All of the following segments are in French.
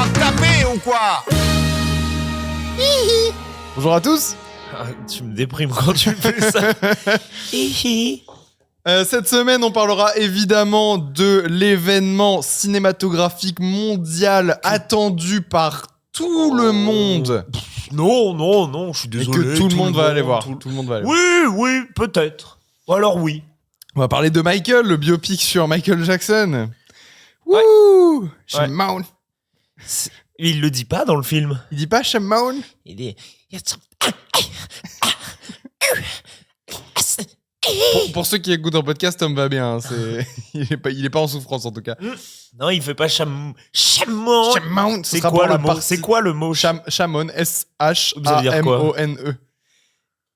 pas taper ou quoi? Bonjour à tous. Ah, tu me déprimes quand tu me fais ça. Cette semaine, on parlera évidemment de l'événement cinématographique mondial attendu par tout le monde. Non, je suis Et désolé. que tout le monde va aller voir. tout- Tout le monde va aller voir. Oui, peut-être. Ou alors oui. On va parler de Michael, le biopic sur Michael Jackson. Ouais. Wouh! Ouais. Shimon. Il le dit pas dans le film. Il dit pas Shimon? Il dit... Pour ceux qui écoutent en podcast, Tom va bien. Il est pas en souffrance en tout cas. Non, il fait pas chamon. Shimon, C'est quoi le mot? C'est quoi le mot? Shamon, Vous allez dire S-H-A-M-O-N-E.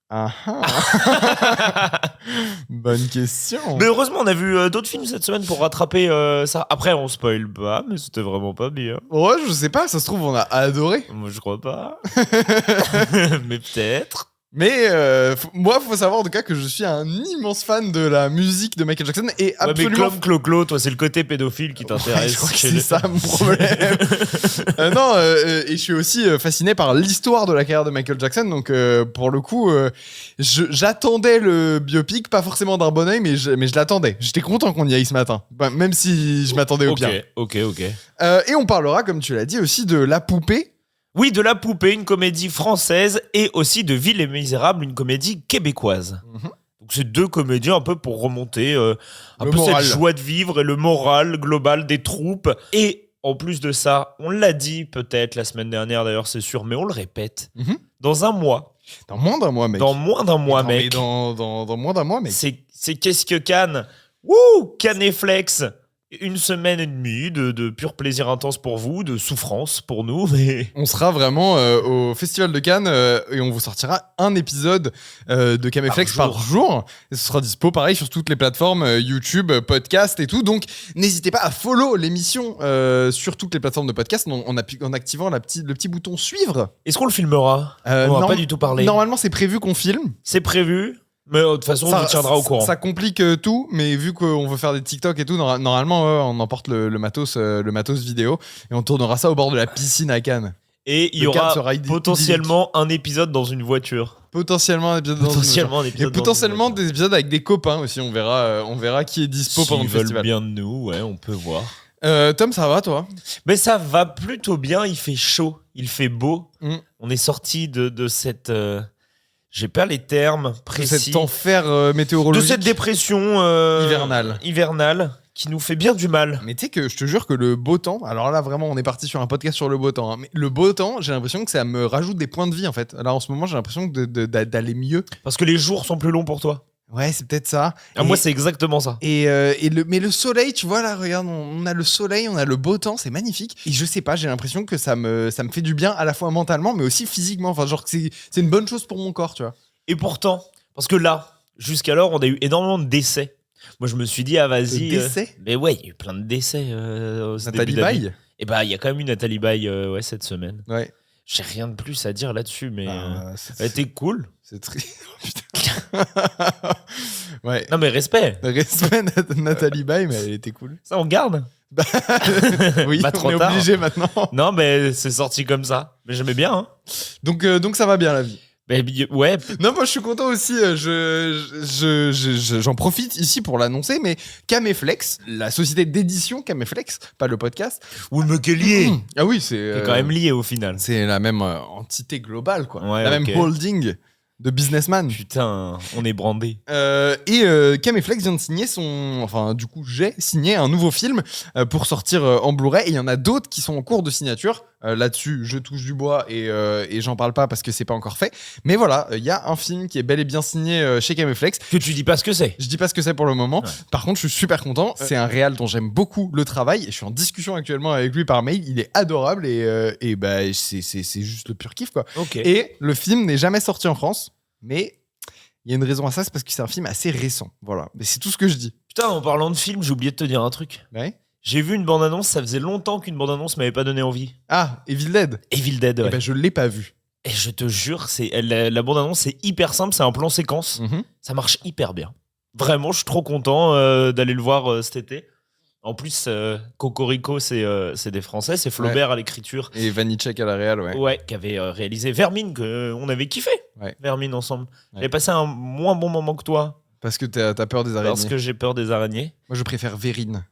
Ah ah. Bonne question. Mais heureusement, on a vu d'autres films cette semaine pour rattraper ça. Après, on spoil pas, mais c'était vraiment pas bien. Ouais, je sais pas, ça se trouve, on a adoré. Moi, je crois pas. Mais peut-être. Mais moi, faut savoir en tout cas que je suis un immense fan de la musique de Michael Jackson et Ouais, mais absolument. Clo-Clo, toi, c'est le côté pédophile qui t'intéresse. Je crois que chez c'est les- ça mon problème. Et je suis aussi fasciné par l'histoire de la carrière de Michael Jackson. Donc, pour le coup, j'attendais le biopic, pas forcément d'un bon oeil, mais je l'attendais. J'étais content qu'on y aille ce matin, même si je m'attendais au pire. Ok. Et on parlera, comme tu l'as dit, aussi de La Poupée. Oui, de La Poupée, une comédie française, et aussi de Ville et Misérables, une comédie québécoise. Mhm. Donc c'est deux comédies un peu pour remonter un Le peu moral. cette joie de vivre et le moral global des troupes. Et en plus de ça, on l'a dit peut-être la semaine dernière d'ailleurs, c'est sûr, mais on le répète. Mhm. Dans un mois, Dans moins d'un mois, mec. dans moins d'un mois, Non, mec, mais dans moins d'un mois, mec. c'est qu'est-ce que Cannes? Wouh, Cannes et Flex. Une semaine et demie de pur plaisir intense pour vous, de souffrance pour nous, mais... On sera vraiment au Festival de Cannes et on vous sortira un épisode de Caméflex par jour. Et ce sera dispo pareil sur toutes les plateformes YouTube, podcast et tout. Donc n'hésitez pas à follow l'émission sur toutes les plateformes de podcast en activant le petit bouton suivre. Est-ce qu'on le filmera? On va non, pas du tout parler. Normalement c'est prévu qu'on filme. C'est prévu, mais de toute façon, on vous tiendra au courant. Ça complique tout, mais vu qu'on veut faire des TikTok et tout, normalement on emporte le matos vidéo et on tournera ça au bord de la piscine à Cannes. Et il y Le cadre aura sera potentiellement un épisode dans une voiture. Potentiellement un épisode dans une Potentiellement un voiture. épisode Et potentiellement dans une voiture. des épisodes avec des copains aussi. On verra qui est dispo pendant S'ils le veulent festival. bien de nous, ouais, on peut voir. Tom, ça va toi? Mais ça va plutôt bien, il fait chaud, il fait beau. Mm. On est sorti de cette... j'ai pas les termes De précis. cet enfer De météorologique. cette dépression hivernale qui nous fait bien du mal. Mais tu sais que je te jure que le beau temps, alors là vraiment on est parti sur un podcast sur le beau temps, hein, mais le beau temps, j'ai l'impression que ça me rajoute des points de vie en fait. Là en ce moment j'ai l'impression d'aller mieux. Parce que les jours sont plus longs pour toi. Ouais, c'est peut-être ça. Ah, moi, c'est exactement ça. Mais le soleil, tu vois là, regarde, on a le soleil, on a le beau temps, c'est magnifique. Et je sais pas, j'ai l'impression que ça me fait du bien à la fois mentalement, mais aussi physiquement. Enfin, genre que c'est une bonne chose pour mon corps, tu vois. Et pourtant, parce que là, jusqu'alors, on a eu énormément de décès. Moi, je me suis dit, ah, vas-y. De décès mais ouais, il y a eu plein de décès. Nathalie Baye. Et bah, il y a quand même eu Nathalie Baye cette semaine. Ouais. J'ai rien de plus à dire là-dessus, mais C'est elle était cool. c'est triste. Putain. Ouais. Non, mais respect. Respect Nathalie Baye, mais elle était cool. Ça, on garde. Oui, Bah, on trop est tard. obligé maintenant. Non, mais c'est sorti comme ça. Mais j'aimais bien, hein. Donc ça va bien la vie. Mais, ouais. Non, moi je suis content aussi. J'en profite ici pour l'annoncer, mais Caméflex, la société d'édition Caméflex, pas le podcast. Oui, mais quel lié. Ah oui, c'est C'est quand même lié au final. c'est la même entité globale, quoi. Ouais, la ok. même holding de businessman. Putain, on est brandé. Caméflex vient de signer j'ai signé un nouveau film pour sortir en Blu-ray. Et il y en a d'autres qui sont en cours de signature. Là-dessus, je touche du bois et j'en parle pas parce que c'est pas encore fait. Mais voilà, il y a un film qui est bel et bien signé chez Caméflex. Que tu dis pas ce que c'est. Je dis pas ce que c'est pour le moment. Ouais. Par contre, je suis super content. C'est un réal dont j'aime beaucoup le travail. Et je suis en discussion actuellement avec lui par mail. Il est adorable et bah, c'est juste le pur kiff, quoi. Ok. Et le film n'est jamais sorti en France, mais il y a une raison à ça, c'est parce que c'est un film assez récent. Voilà, mais c'est tout ce que je dis. Putain, en parlant de film, j'ai oublié de te dire un truc. Ouais. J'ai vu une bande-annonce, ça faisait longtemps qu'une bande-annonce m'avait pas donné envie. Ah, Evil Dead. Evil Dead, ouais. Eh ben, je l'ai pas vu. Et je te jure, la bande-annonce, c'est hyper simple, c'est un plan séquence. Mhm. Ça marche hyper bien. Vraiment, je suis trop content d'aller le voir cet été. En plus, Cocorico, c'est des Français. C'est Flaubert à l'écriture. Et Vanitschek à la réal, ouais. Ouais, qui avait réalisé Vermine, qu'on avait kiffé. Ouais. Vermine ensemble. Ouais. J'ai passé un moins bon moment que toi. Parce que t'as peur des araignées. Parce que j'ai peur des araignées. Moi, je préfère Vérine.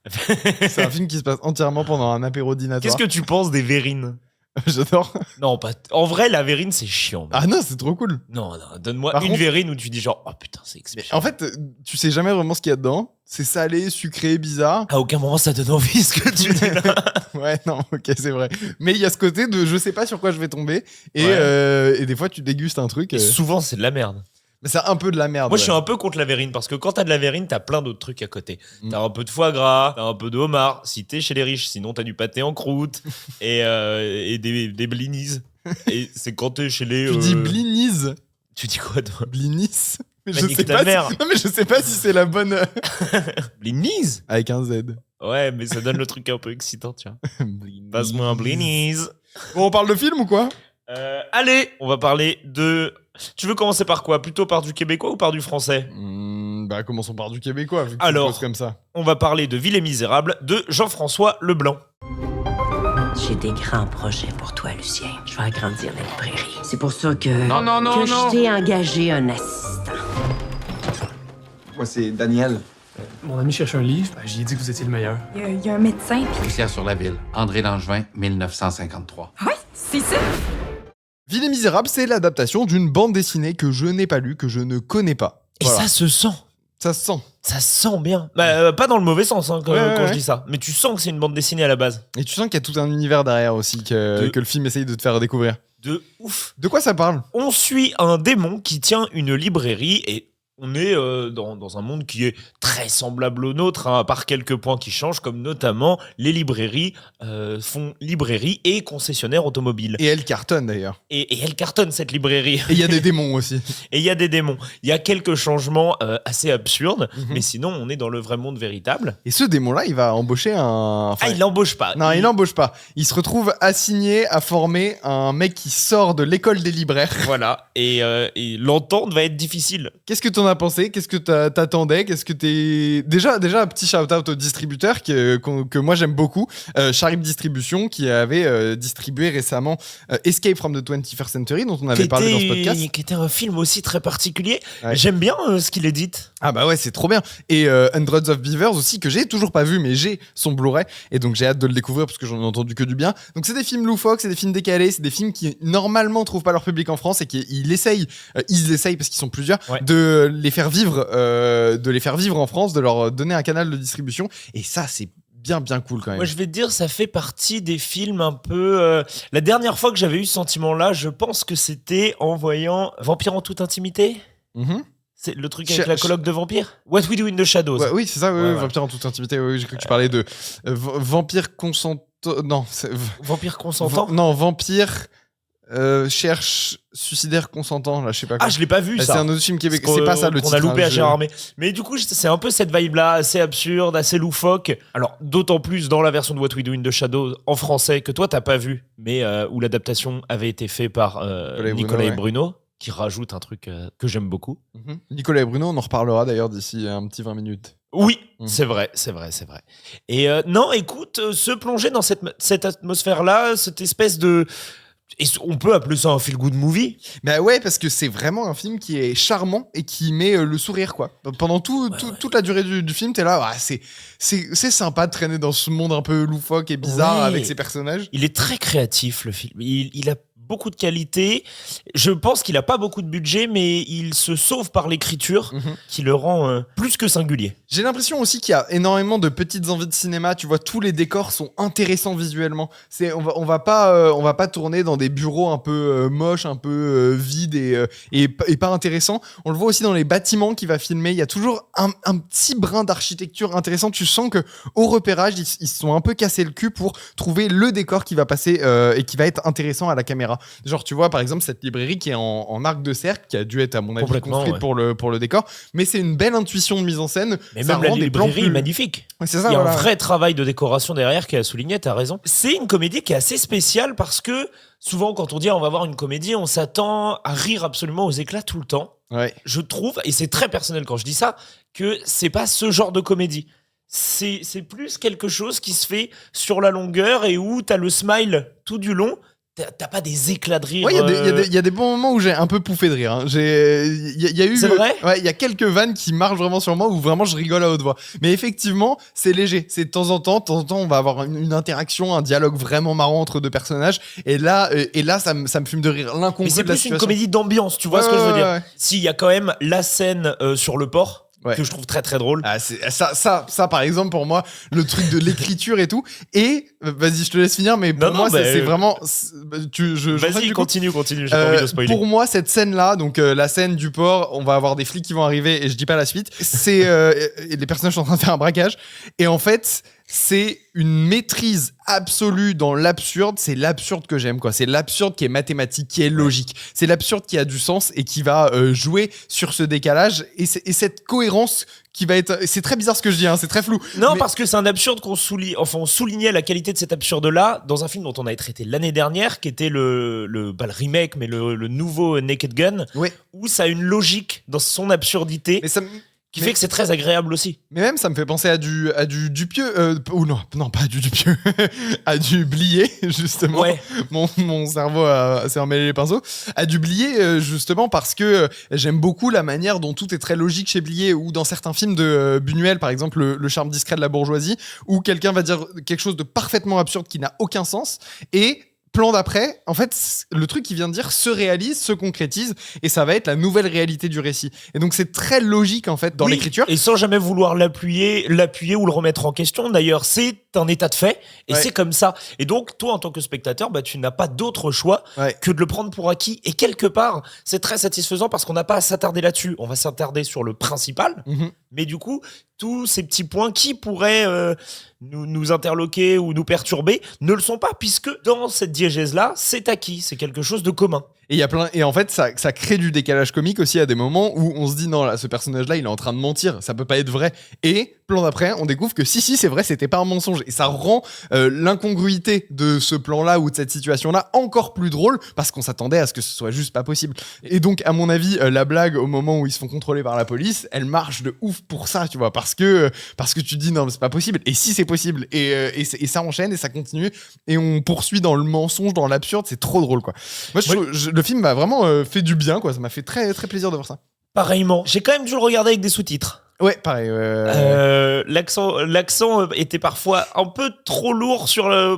C'est un film qui se passe entièrement pendant un apéro dînatoire. Qu'est-ce que tu penses des verrines? J'adore. Non, pas. En vrai, la verrine, c'est chiant. Mec. Ah non, c'est trop cool. Non, donne-moi Par une contre- verrine où tu dis genre, oh putain, c'est exceptionnel. En fait, tu sais jamais vraiment ce qu'il y a dedans. C'est salé, sucré, bizarre. À aucun moment ça donne envie ce que tu dis là. Ouais, non, ok, c'est vrai. Mais il y a ce côté de je sais pas sur quoi je vais tomber. Et, Ouais. et des fois, tu dégustes un truc. Et souvent, c'est de la merde. Mais c'est un peu de la merde. Moi, je suis ouais. un peu contre la verrine parce que quand t'as de la verrine, t'as plein d'autres trucs à côté. Mm. T'as un peu de foie gras, t'as un peu de homard, si t'es chez les riches. Sinon, t'as du pâté en croûte et des blinis. Et c'est quand t'es chez les. Tu dis blinis. Tu dis quoi, toi? Blinis. Mais Bah, je nique sais ta pas. mère. Non, mais je sais pas si c'est la bonne. Blinis? Avec un Z. Ouais, mais ça donne le truc un peu excitant, tiens. Blinis. Passe-moi un blinis. Bon, on parle de film ou quoi? Allez, on va parler de. Tu veux commencer par quoi? Plutôt par du québécois ou par du français? Bah, commençons par du québécois, vu que Alors. tu poses comme ça. On va parler de Ville et Misérable de Jean-François Leblanc. J'ai des grands projets pour toi, Lucien. Je vais agrandir la librairie. C'est pour ça que... Non, non, non, que non. je t'ai engagé un assistant. Moi, c'est Daniel. Mon ami cherche un livre, j'y ai dit que vous étiez le meilleur. Il y a un médecin, puis... Poussière sur la ville. André Langevin, 1953. Ouais, c'est ça! Ville et Misérable, c'est l'adaptation d'une bande dessinée que je n'ai pas lue, que je ne connais pas. Et Voilà. ça se sent. Ça se sent. Ça se sent bien. Bah, pas dans le mauvais sens hein, quand Ouais. je dis ça. Mais tu sens que c'est une bande dessinée à la base. Et tu sens qu'il y a tout un univers derrière aussi que le film essaye de te faire découvrir. De ouf. De quoi ça parle? On suit un démon qui tient une librairie et on est dans un monde qui est très semblable au nôtre, hein, à part quelques points qui changent, comme notamment les librairies font librairie et concessionnaire automobile. Et elle cartonne d'ailleurs. Et elle cartonne cette librairie. Et il y a des démons aussi. Et il y a des démons. Il y a quelques changements assez absurdes, Mhm. mais sinon on est dans le vrai monde véritable. Et ce démon-là, il va embaucher un. Enfin, Ah, il l'embauche pas. Non, il n'embauche pas. Il se retrouve assigné à former un mec qui sort de l'école des libraires. Voilà. Et l'entente va être difficile. Qu'est-ce que t'en as pensé? Qu'est-ce que t'attendais? Qu'est-ce que t'es... Déjà, un petit shout-out au distributeur que moi j'aime beaucoup. Charib Distribution, qui avait distribué récemment Escape from the 21st Century, dont on avait parlé dans ce podcast. Qui était un film aussi très particulier. Ouais. J'aime bien ce qu'il édite. Ah bah ouais, c'est trop bien. Et Hundreds of Beavers aussi, que j'ai toujours pas vu, mais j'ai son Blu-ray. Et donc j'ai hâte de le découvrir parce que j'en ai entendu que du bien. Donc c'est des films loufoques, c'est des films décalés, c'est des films qui normalement trouvent pas leur public en France et ils essayent parce qu'ils sont plusieurs, Ouais. de les faire vivre en France, de leur donner un canal de distribution. Et ça, c'est bien cool quand même. Moi, je vais te dire, ça fait partie des films un peu. La dernière fois que j'avais eu ce sentiment-là, je pense que c'était en voyant Vampire en toute intimité. Mhm. C'est le truc avec la colloque de vampires. What We Do in the Shadows. Ouais, oui, c'est ça, Ouais. Vampire en toute intimité. Oui, j'ai cru que tu parlais de Vampire consentant. Non, c'est. Vampire consentant. Non, Vampire cherche suicidaire consentant, là, je sais pas quoi. Ah, je l'ai pas vu C'est ça. un autre film québécois. C'est pas ça le qu'on titre. a loupé hein, à Gérard Armé. Mais du coup, c'est un peu cette vibe-là, assez absurde, assez loufoque. Alors, d'autant plus dans la version de What We Do in the Shadows en français que toi, t'as pas vu, mais où l'adaptation avait été faite par Nicolas et Bruno, qui rajoute un truc que j'aime beaucoup. Mhm. Nicolas et Bruno, on en reparlera d'ailleurs d'ici un petit 20 minutes. Oui, Mhm. c'est vrai. Et non, écoute, se plonger dans cette atmosphère-là, cette espèce de... Et on peut appeler ça un feel-good movie. Bah ouais, parce que c'est vraiment un film qui est charmant et qui met le sourire, quoi. Pendant toute la durée du film, t'es là, c'est sympa de traîner dans ce monde un peu loufoque et bizarre Ouais. avec ces personnages. Il est très créatif, le film. Il a beaucoup de qualité. Je pense qu'il a pas beaucoup de budget, mais il se sauve par l'écriture Mhm. qui le rend plus que singulier. J'ai l'impression aussi qu'il y a énormément de petites envies de cinéma. Tu vois, tous les décors sont intéressants visuellement. On va pas tourner dans des bureaux un peu moches, un peu vides et pas intéressants. On le voit aussi dans les bâtiments qu'il va filmer. Il y a toujours un petit brin d'architecture intéressant. Tu sens que au repérage, ils se sont un peu cassé le cul pour trouver le décor qui va passer et qui va être intéressant à la caméra. Genre, tu vois, par exemple, cette librairie qui est en arc de cercle, qui a dû être, à mon avis, Complètement, construite ouais. pour le décor. Mais c'est une belle intuition de mise en scène. Mais Ça même la rend des plans librairie est plus- magnifique. Ouais, c'est ça, Il y a voilà. un vrai travail de décoration derrière qui a souligné, t'as raison. C'est une comédie qui est assez spéciale parce que souvent quand on dit on va voir une comédie, on s'attend à rire absolument aux éclats tout le temps. Ouais. Je trouve, et c'est très personnel quand je dis ça, que c'est pas ce genre de comédie. c'est plus quelque chose qui se fait sur la longueur et où t'as le smile tout du long. T'as pas des éclats de rire. Ouais, il y a des bons moments où j'ai un peu pouffé de rire. Hein. Il y a eu. C'est vrai ? Ouais, il y a quelques vannes qui marchent vraiment sur moi où vraiment je rigole à haute voix. Mais effectivement, c'est léger. C'est de temps en temps, on va avoir une interaction, un dialogue vraiment marrant entre deux personnages. Et là, ça me fume de rire. Mais L'incongru c'est de la plus une situation. comédie d'ambiance, tu vois ce que je veux dire. Ouais. Si, il y a quand même la scène sur le port. Ouais. Que je trouve très très drôle. Ah, ça, par exemple, pour moi, le truc de l'écriture et tout. Et, vas-y, je te laisse finir, mais pour moi, c'est vraiment. Vas-y, continue, j'ai pas envie de spoiler. Pour moi, cette scène-là, donc la scène du port, on va avoir des flics qui vont arriver, et je dis pas la suite, c'est. Les personnages sont en train de faire un braquage. Et en fait, c'est une maîtrise absolue dans l'absurde. C'est l'absurde que j'aime, quoi. C'est l'absurde qui est mathématique, qui est logique. C'est l'absurde qui a du sens et qui va jouer sur ce décalage et cette cohérence qui va être. C'est très bizarre ce que je dis, hein, c'est très flou. Non, mais... parce que c'est un absurde qu'on souligne. Enfin, on soulignait la qualité de cet absurde-là dans un film dont on avait traité l'année dernière, qui était pas le remake, mais le nouveau Naked Gun, Ouais. où ça a une logique dans son absurdité. Mais ça qui fait que c'est très agréable aussi. Mais même, ça me fait penser à du Dupieux. Ou non, pas à du Dupieux. à du Blier, justement. Ouais. Mon cerveau s'est emmêlé les pinceaux. À du Blier, justement, parce que j'aime beaucoup la manière dont tout est très logique chez Blier, ou dans certains films de Buñuel, par exemple, le charme discret de la bourgeoisie, où quelqu'un va dire quelque chose de parfaitement absurde qui n'a aucun sens, et plan d'après, en fait, le truc qu'il vient de dire se réalise, se concrétise, et ça va être la nouvelle réalité du récit. Et donc c'est très logique en fait dans l'écriture. Et sans jamais vouloir l'appuyer ou le remettre en question. D'ailleurs, c'est un état de fait, et c'est comme ça. Et donc, toi, en tant que spectateur, tu n'as pas d'autre choix que de le prendre pour acquis. Et quelque part, c'est très satisfaisant parce qu'on n'a pas à s'attarder là-dessus. On va s'attarder sur le principal, mais du coup, tous ces petits points qui pourraient nous interloquer ou nous perturber ne le sont pas, puisque dans cette diégèse-là, c'est acquis, c'est quelque chose de commun. Et en fait, ça crée du décalage comique aussi à des moments où on se dit non, là, ce personnage-là, il est en train de mentir, ça peut pas être vrai. Et plan d'après, on découvre que si, c'est vrai, c'était pas un mensonge. Et ça rend l'incongruité de ce plan-là ou de cette situation-là encore plus drôle parce qu'on s'attendait à ce que ce soit juste pas possible. Et donc, à mon avis, la blague au moment où ils se font contrôler par la police, elle marche de ouf pour ça, tu vois, parce que tu te dis non, mais c'est pas possible. Et si c'est possible, et ça enchaîne et ça continue et on poursuit dans le mensonge, dans l'absurde, c'est trop drôle, quoi. Moi, le film m'a vraiment fait du bien, quoi. Ça m'a fait très très plaisir de voir ça. Pareillement, j'ai quand même dû le regarder avec des sous-titres. Ouais, pareil. L'accent était parfois un peu trop lourd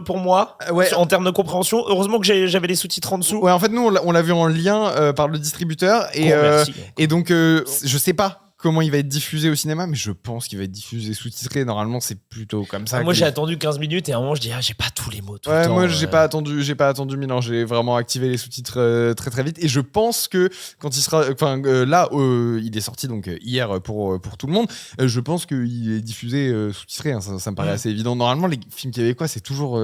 pour moi, en termes de compréhension. Heureusement que j'avais les sous-titres en dessous. Ouais, en fait, nous, on l'a vu en lien par le distributeur. Et donc, je sais pas comment il va être diffusé au cinéma, mais je pense qu'il va être diffusé sous-titré. Normalement, c'est plutôt comme ça. Moi, j'ai attendu 15 minutes et à un moment, je dis, j'ai pas tous les mots tout le temps. Moi, j'ai pas attendu 1000 ans. J'ai vraiment activé les sous-titres très très vite. Et je pense que quand il sera, il est sorti donc hier pour tout le monde. Je pense qu'il est diffusé sous-titré. Hein, ça me paraît assez évident. Normalement, les films québécois, c'est toujours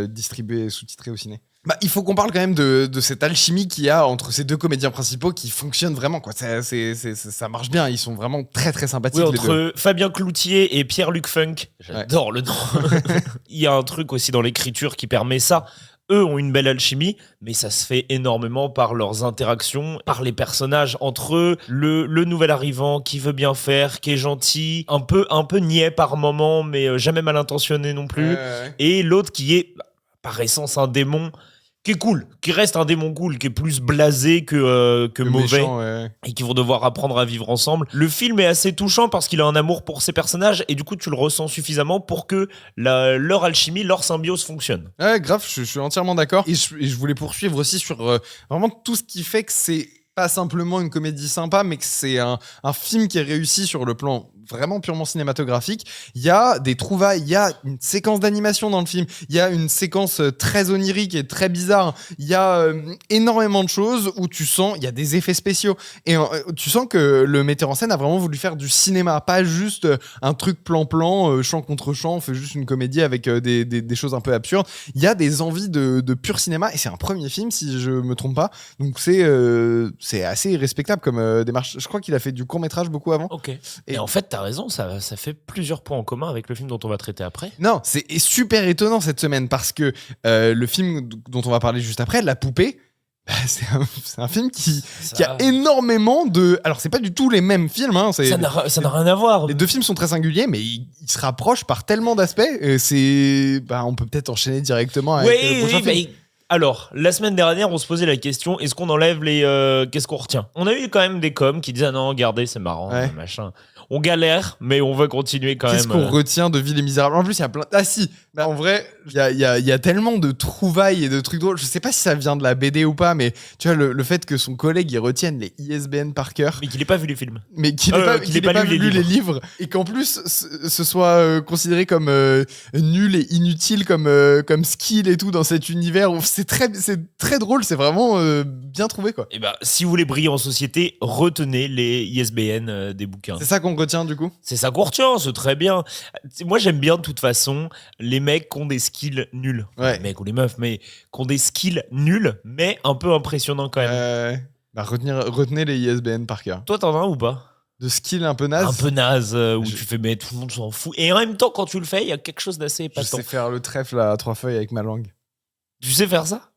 distribué sous-titré au ciné. Il faut qu'on parle quand même de cette alchimie qu'il y a entre ces deux comédiens principaux qui fonctionnent vraiment, quoi. Ça marche bien, ils sont vraiment très très sympathiques. Oui, les entre deux. Fabien Cloutier et Pierre-Luc Funk, j'adore le nom. Il y a un truc aussi dans l'écriture qui permet ça. Eux ont une belle alchimie, mais ça se fait énormément par leurs interactions, par les personnages entre eux, le nouvel arrivant qui veut bien faire, qui est gentil, un peu niais par moment, mais jamais mal intentionné non plus, et l'autre qui est par essence un démon, qui est cool, qui reste un démon cool, qui est plus blasé que mauvais, méchant, et qui vont devoir apprendre à vivre ensemble. Le film est assez touchant parce qu'il a un amour pour ses personnages, et du coup tu le ressens suffisamment pour que leur alchimie, leur symbiose fonctionne. Ouais, grave, je suis entièrement d'accord. Et je voulais poursuivre aussi sur vraiment tout ce qui fait que c'est pas simplement une comédie sympa, mais que c'est un film qui est réussi sur le plan vraiment purement cinématographique. Il y a des trouvailles, il y a une séquence d'animation dans le film, il y a une séquence très onirique et très bizarre, il y a énormément de choses où tu sens, il y a des effets spéciaux, et tu sens que le metteur en scène a vraiment voulu faire du cinéma, pas juste un truc plan-plan, champ contre champ, on fait juste une comédie avec des choses un peu absurdes. Il y a des envies de pur cinéma, et c'est un premier film, si je me trompe pas, donc c'est assez respectable comme démarche. Je crois qu'il a fait du court-métrage beaucoup avant. Ok. Et en fait, t'as raison, ça fait plusieurs points en commun avec le film dont on va traiter après. Non, c'est super étonnant cette semaine parce que le film dont on va parler juste après, La Poupée, C'est un film qui a énormément de... Alors, c'est pas du tout les mêmes films. Hein, ça n'a rien à voir. Les deux films sont très singuliers, mais ils se rapprochent par tellement d'aspects. On peut peut-être enchaîner directement avec le prochain film. Alors, la semaine dernière, on se posait la question, est-ce qu'on enlève les... qu'est-ce qu'on retient ? On a eu quand même des coms qui disaient, ah non, regardez, c'est marrant, machin. On galère, mais on va continuer quand même. Qu'est-ce qu'on retient de Ville et Misérables ? En plus, il y a plein... Ah si, en vrai, il y a tellement de trouvailles et de trucs drôles. Je sais pas si ça vient de la BD ou pas, mais tu vois, le fait que son collègue, il retienne les ISBN par cœur. Mais qu'il n'ait pas vu les films. Mais qu'il n'ait pas lu les livres. Et qu'en plus, ce soit considéré comme nul et inutile comme skill et tout dans cet univers. C'est très drôle, c'est vraiment bien trouvé, quoi. Et si vous voulez briller en société, retenez les ISBN des bouquins. C'est ça qu'on retient, du coup ? C'est ça qu'on retient, c'est très bien. Moi, j'aime bien, de toute façon, les mecs qui ont des skills nuls. Ouais. Les mecs ou les meufs, mais qui ont des skills nuls, mais un peu impressionnants quand même. Retenez les ISBN par cœur. Toi, t'en as un ou pas ? De skills un peu naze ? Un peu naze, où tu fais, mais tout le monde s'en fout. Et en même temps, quand tu le fais, il y a quelque chose d'assez épatant. Je sais faire le trèfle à 3 feuilles avec ma langue. Tu sais faire ça ?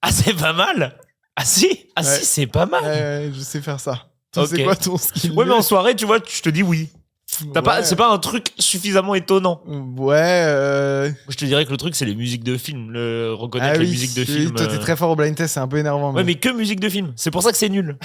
Ah, c'est pas mal. Ah si, si, c'est pas mal. Je sais faire ça. Okay. C'est quoi ton skill ? Ouais, mais en soirée, tu vois, je te dis oui. C'est pas un truc suffisamment étonnant. Ouais. Je te dirais que le truc, c'est les musiques de film. Reconnaître les musiques de film. Toi, t'es très fort au blind test, c'est un peu énervant. Ouais, mais que musique de film. C'est pour ça que c'est nul.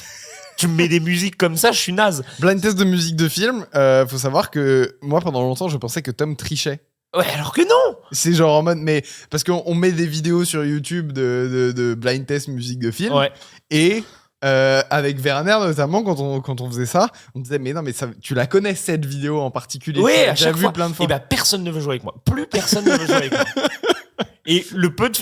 Tu me mets des musiques comme ça, je suis naze. Blind test de musique de film, faut savoir que moi, pendant longtemps, je pensais que Tom trichait. Ouais, alors que non. C'est genre en mode, mais parce qu'on met des vidéos sur YouTube de blind test musique de film. Ouais. Et avec Werner notamment, quand on faisait ça, on disait mais non, mais tu la connais cette vidéo en particulier. Oui, à j'ai chaque vu fois. Plein de fois. Et personne ne veut jouer avec moi. Plus personne ne veut jouer avec moi. Et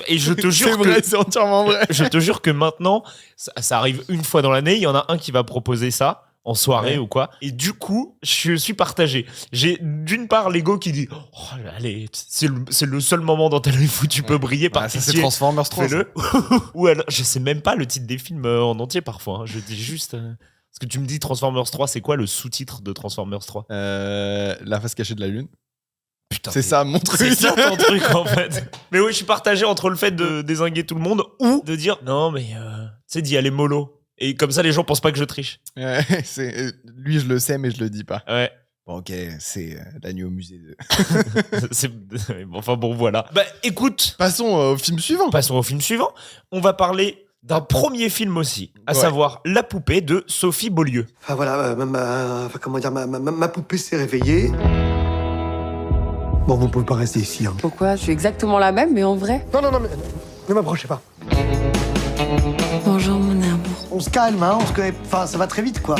et je te jure c'est entièrement vrai. Je te jure que maintenant, ça arrive une fois dans l'année, il y en a un qui va proposer ça en soirée ou quoi. Et du coup, je suis partagé. J'ai d'une part l'ego qui dit oh, allez, c'est le seul moment dans ta life où tu peux briller par ça, c'est Transformers 3. Fais-le. Ou alors, je sais même pas le titre des films en entier parfois. Je dis juste. Parce que tu me dis Transformers 3, c'est quoi le sous-titre de Transformers 3 ? La face cachée de la Lune. Putain, c'est ça mon truc. C'est ça ton truc en fait. Mais oui, je suis partagé entre le fait de dézinguer tout le monde ou de dire non, mais c'est d'y aller mollo. Et comme ça, les gens pensent pas que je triche. Lui, je le sais, mais je le dis pas. Ouais. Bon, ok, c'est la nuit au musée de... Enfin bon, voilà. Écoute. Passons au film suivant. On va parler d'un premier film aussi, à savoir La Poupée de Sophie Beaulieu. Enfin voilà, ma poupée s'est réveillée. Bon, vous pouvez pas rester ici. Hein. Pourquoi ? Je suis exactement la même, mais en vrai. Non, mais ne m'approchez pas. Bonjour, mon amour. On se calme, hein, on se connaît. Enfin, ça va très vite, quoi.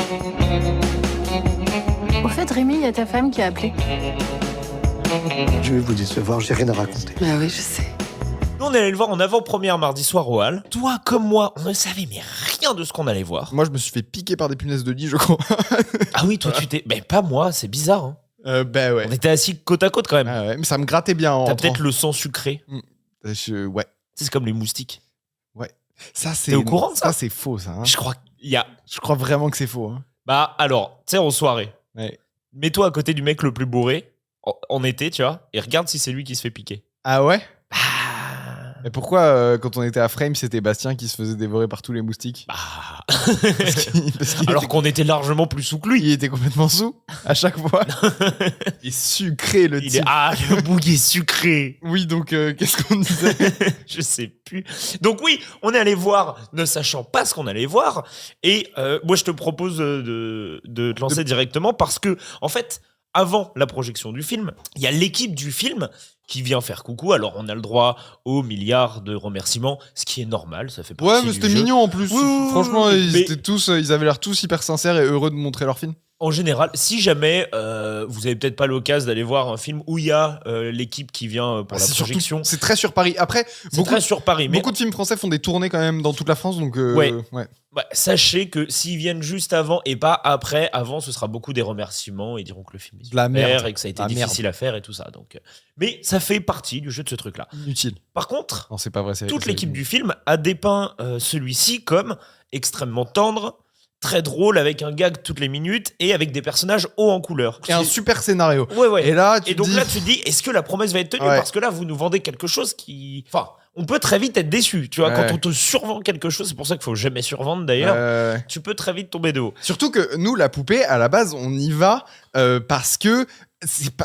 Au fait, Rémi, il y a ta femme qui a appelé. Je vais vous décevoir, j'ai rien à raconter. Bah oui, je sais. Nous, on allait le voir en avant-première mardi soir au Hall. Toi, comme moi, on ne savait mais rien de ce qu'on allait voir. Moi, je me suis fait piquer par des punaises de lit, je crois. Ah oui, toi, tu t'es... Ben, pas moi, c'est bizarre, hein. Ouais. On était assis côte à côte, quand même. Ah ouais, mais ça me grattait bien. T'as peut-être le sang sucré. Ouais. C'est comme les moustiques. Ouais. Ça, c'est... T'es au courant de ça ? Ça, c'est faux, ça. Hein. Je crois vraiment que c'est faux. Hein. Bah, alors, tu sais, en soirée, ouais. Mets-toi à côté du mec le plus bourré, en été, tu vois, et regarde si c'est lui qui se fait piquer. Ah ouais ? Bah... Mais pourquoi, quand on était à Frame, c'était Bastien qui se faisait dévorer par tous les moustiques ? Bah... Alors qu'on était largement plus sous que lui. Il était complètement sous, à chaque fois. Il est sucré, le type. Le bouillet sucré. Oui, donc, qu'est-ce qu'on disait ? Je sais plus. Donc oui, on est allé voir, ne sachant pas ce qu'on allait voir. Et moi, je te propose de te lancer directement parce que, en fait, avant la projection du film, il y a l'équipe du film qui vient faire coucou. Alors, on a le droit aux milliards de remerciements, ce qui est normal, ça fait partie du jeu. Ouais, mais c'était mignon en plus. Oui, franchement, ils avaient l'air tous hyper sincères et heureux de montrer leur film. En général, si jamais vous avez peut-être pas l'occasion d'aller voir un film où il y a l'équipe qui vient pour la projection. C'est très sur Paris. Après, très sur Paris. Beaucoup de films français font des tournées quand même dans toute la France, donc ouais. Sachez que s'ils viennent juste avant et pas après, avant ce sera beaucoup des remerciements. Ils diront que le film est super et que ça a été difficile à faire et tout ça. Donc, mais ça fait partie du jeu de ce truc-là. Inutile. Par contre, non, c'est pas vrai, toute l'équipe du film a dépeint celui-ci comme extrêmement tendre, très drôle, avec un gag toutes les minutes et avec des personnages hauts en couleur. Et un super scénario. Ouais. Et là, tu te dis, est-ce que la promesse va être tenue ? Ouais. Parce que là, vous nous vendez quelque chose qui... Enfin, on peut très vite être déçu. Tu vois, quand on te survend quelque chose, c'est pour ça qu'il faut jamais survendre d'ailleurs, tu peux très vite tomber de haut. Surtout que nous, la poupée, à la base, on y va parce que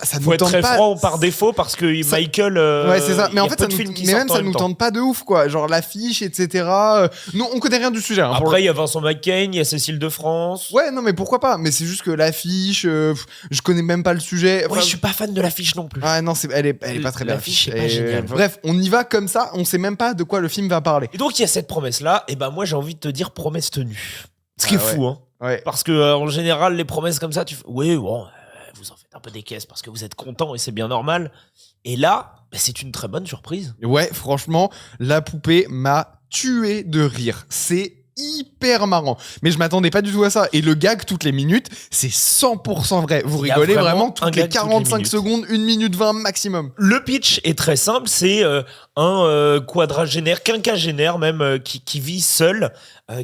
ça nous faut être tente très pas. franc par défaut parce que Michael. Ouais, c'est ça. Mais en fait, ça nous tente tente pas de ouf, quoi. Genre l'affiche, etc. Nous, on connaît rien du sujet. Hein, Après, il y a Vincent McCain, il y a Cécile de France. Ouais, non, mais pourquoi pas. Mais c'est juste que l'affiche, je connais même pas le sujet. Ouais, je suis pas fan de l'affiche non plus. Ah non, elle est pas très bien. L'affiche est pas géniale. Bref, on y va comme ça. On sait même pas de quoi le film va parler. Et donc, il y a cette promesse-là. Et ben, moi, j'ai envie de te dire promesse tenue. Ce qui est fou, hein. Ouais. Parce que en général, les promesses comme ça, tu fais, oui, bon, vous en faites un peu des caisses parce que vous êtes content et c'est bien normal. Et là, c'est une très bonne surprise. Ouais, franchement, la poupée m'a tué de rire. C'est hyper marrant. Mais je m'attendais pas du tout à ça. Et le gag toutes les minutes, c'est 100% vrai. Vous rigolez vraiment toutes les 45 secondes, 1 minute 20 maximum. Le pitch est très simple. C'est un quadragénaire, quinquagénaire même, qui vit seul,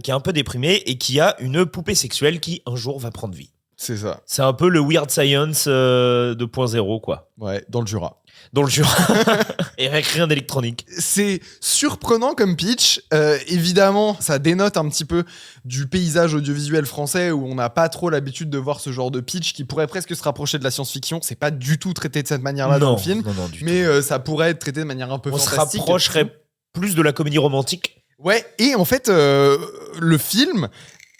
qui est un peu déprimé et qui a une poupée sexuelle qui un jour va prendre vie. C'est ça. C'est un peu le Weird Science 2.0, quoi. Ouais, dans le Jura. Dans le Jura. Et avec rien d'électronique. C'est surprenant comme pitch. Évidemment, ça dénote un petit peu du paysage audiovisuel français où on n'a pas trop l'habitude de voir ce genre de pitch qui pourrait presque se rapprocher de la science-fiction. C'est pas du tout traité de cette manière-là dans le film. Non, mais ça pourrait être traité de manière un peu fantastique. On se rapprocherait plus de la comédie romantique. Ouais, et en fait, le film,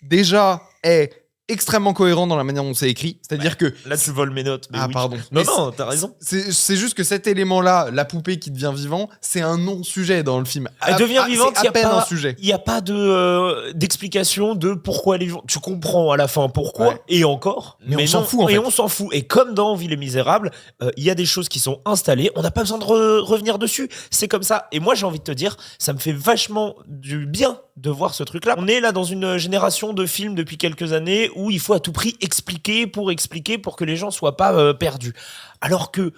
déjà, est extrêmement cohérent dans la manière dont c'est écrit. C'est-à-dire que... Là, tu voles mes notes. Mais oui. Pardon. Non, t'as raison. C'est juste que cet élément-là, la poupée qui devient vivant, c'est un non-sujet dans le film. Elle devient vivante, c'est à peine un sujet. Il n'y a pas d'explication de pourquoi elle est vivante. Tu comprends à la fin pourquoi, et encore. Mais on s'en fout, en fait. Et on s'en fout. Et comme dans Vie les Misérables, il y a des choses qui sont installées. On n'a pas besoin de revenir dessus. C'est comme ça. Et moi, j'ai envie de te dire, ça me fait vachement du bien de voir ce truc-là. On est là dans une génération de films depuis quelques années où il faut à tout prix expliquer pour que les gens soient pas perdus. Alors que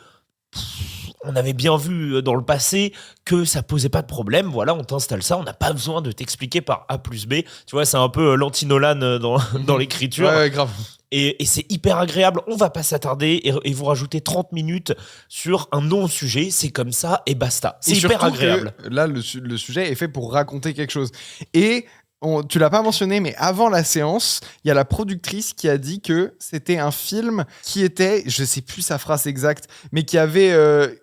on avait bien vu dans le passé que ça posait pas de problème. Voilà, on t'installe ça, on n'a pas besoin de t'expliquer par A plus B. Tu vois, c'est un peu l'anti-Nolan dans l'écriture. Ouais, grave. Et c'est hyper agréable. On va pas s'attarder et vous rajouter 30 minutes sur un non-sujet. C'est comme ça et basta. C'est hyper agréable. Là, le sujet est fait pour raconter quelque chose. Et tu l'as pas mentionné, mais avant la séance, il y a la productrice qui a dit que c'était un film qui était, je sais plus sa phrase exacte, mais qui avait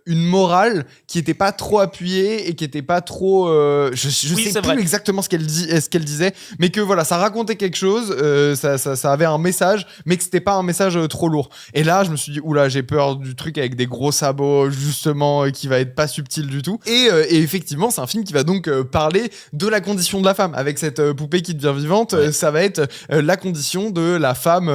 une morale qui était pas trop appuyée et qui était pas trop, je sais plus exactement ce qu'elle disait, mais que voilà, ça racontait quelque chose, ça avait un message, mais que c'était pas un message trop lourd. Et là, je me suis dit, oula, j'ai peur du truc avec des gros sabots, justement, qui va être pas subtil du tout. Et effectivement, c'est un film qui va donc parler de la condition de la femme avec cette poupée qui devient vivante. Ouais. Ça va être la condition de la femme,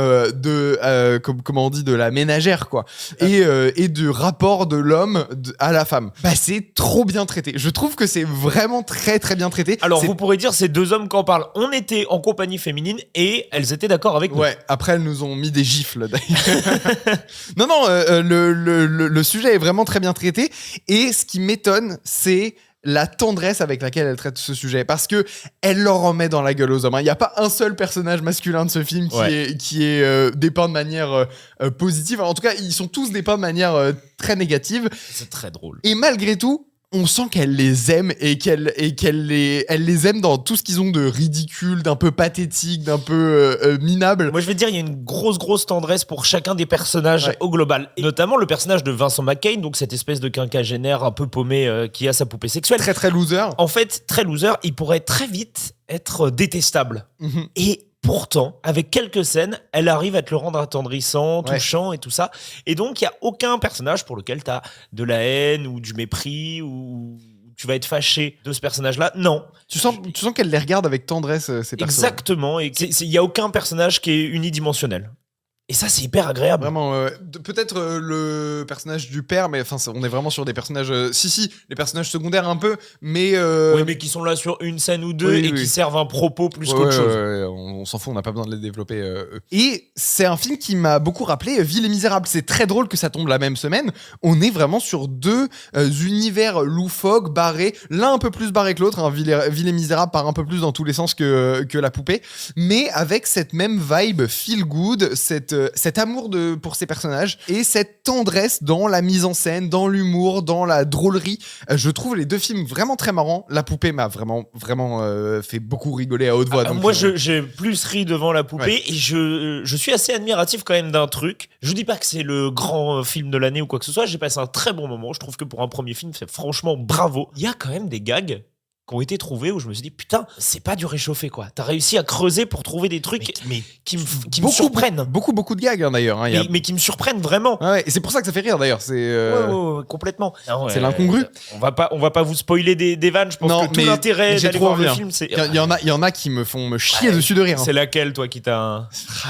comment on dit, de la ménagère, quoi. Et du rapport de l'homme à la femme. Bah, c'est trop bien traité. Je trouve que c'est vraiment très très bien traité. Alors vous pourrez dire, c'est deux hommes qui en parlent. On était en compagnie féminine et elles étaient d'accord avec nous. Ouais, après elles nous ont mis des gifles d'ailleurs. Non, le sujet est vraiment très bien traité. Et ce qui m'étonne, c'est la tendresse avec laquelle elle traite ce sujet, parce que elle leur en met dans la gueule aux hommes. Il n'y a pas un seul personnage masculin de ce film qui est dépeint de manière positive. En tout cas, ils sont tous dépeints de manière très négative. C'est très drôle. Et malgré tout, on sent qu'elle les aime et qu'elle les aime dans tout ce qu'ils ont de ridicule, d'un peu pathétique, d'un peu minable. Moi, je vais te dire, il y a une grosse tendresse pour chacun des personnages au global. Et notamment le personnage de Vincent McCain, donc cette espèce de quinquagénaire un peu paumé qui a sa poupée sexuelle. Très, très loser. En fait, très loser, il pourrait très vite être détestable. Mm-hmm. Et pourtant, avec quelques scènes, elle arrive à te le rendre attendrissant, touchant et tout ça. Et donc, il n'y a aucun personnage pour lequel tu as de la haine ou du mépris ou tu vas être fâché de ce personnage-là. Non. Tu sens qu'elle les regarde avec tendresse, ces personnages. Exactement. Et il n'y a aucun personnage qui est unidimensionnel. Et ça, c'est hyper agréable. Vraiment, peut-être le personnage du père, mais enfin, on est vraiment sur des personnages... les personnages secondaires un peu, mais... Oui, mais qui sont là sur une scène ou deux qui servent un propos plus qu'autre chose. On s'en fout, on n'a pas besoin de les développer. Et c'est un film qui m'a beaucoup rappelé Vie les Misérables. C'est très drôle que ça tombe la même semaine. On est vraiment sur deux univers loufoques, barrés. L'un un peu plus barré que l'autre. Hein. Vie les Misérables part un peu plus dans tous les sens que la poupée. Mais avec cette même vibe feel good, cette cet amour pour ces personnages et cette tendresse dans la mise en scène, dans l'humour, dans la drôlerie. Je trouve les deux films vraiment très marrants. La poupée m'a vraiment fait beaucoup rigoler à haute voix. Donc, moi, j'ai plus ri devant La poupée et je suis assez admiratif quand même d'un truc. Je vous dis pas que c'est le grand film de l'année ou quoi que ce soit. J'ai passé un très bon moment. Je trouve que pour un premier film, c'est franchement bravo. Il y a quand même des gags qui ont été trouvés où je me suis dit putain, c'est pas du réchauffé quoi. T'as réussi à creuser pour trouver des trucs mais qui me surprennent. Beaucoup de gags d'ailleurs. Hein, mais qui me surprennent vraiment. Ouais, et c'est pour ça que ça fait rire d'ailleurs. C'est ouais, complètement. C'est l'incongru. On va pas vous spoiler des vannes. Je pense que tout l'intérêt d'aller voir le film, c'est. Il y en a qui me font me chier dessus de rire. C'est laquelle toi qui t'a.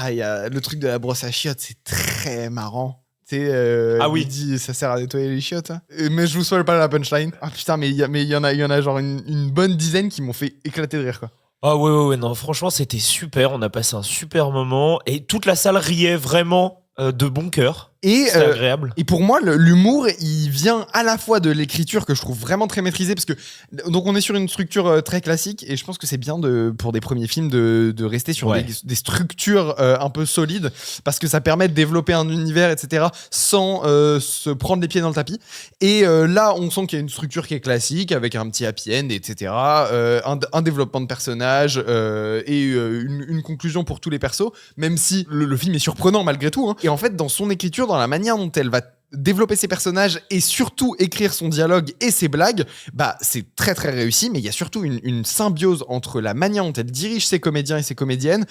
Il y a le truc de la brosse à chiottes, c'est très marrant. Oui. Il dit ça sert à nettoyer les chiottes. Hein. Mais je vous spoil pas la punchline. Ah putain, mais il y en a genre une bonne dizaine qui m'ont fait éclater de rire quoi. Ah ouais, non, franchement, c'était super. On a passé un super moment et toute la salle riait vraiment de bon cœur. C'est agréable. Et pour moi, l'humour, il vient à la fois de l'écriture que je trouve vraiment très maîtrisée parce que donc on est sur une structure très classique et je pense que c'est bien pour des premiers films de rester sur des structures un peu solides parce que ça permet de développer un univers, etc. sans se prendre les pieds dans le tapis. Et là, on sent qu'il y a une structure qui est classique avec un petit happy end, etc. Un développement de personnages et une conclusion pour tous les persos, même si le film est surprenant malgré tout. Hein. Et en fait, dans son écriture, dans la manière dont elle va développer ses personnages et surtout écrire son dialogue et ses blagues, bah c'est très très réussi, mais il y a surtout une symbiose entre la manière dont elle dirige ses comédiens et ses comédiennes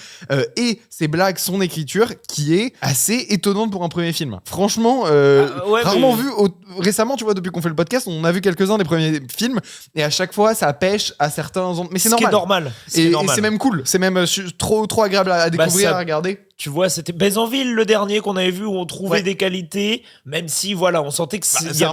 et ses blagues, son écriture qui est assez étonnante pour un premier film. Franchement, rarement vu récemment, tu vois, depuis qu'on fait le podcast, on a vu quelques-uns des premiers films et à chaque fois ça pêche à certains, mais c'est normal. Et c'est même cool, c'est même trop agréable à découvrir, à regarder. Tu vois, c'était Bézanville le dernier qu'on avait vu où on trouvait des qualités, même si voilà, on sentait que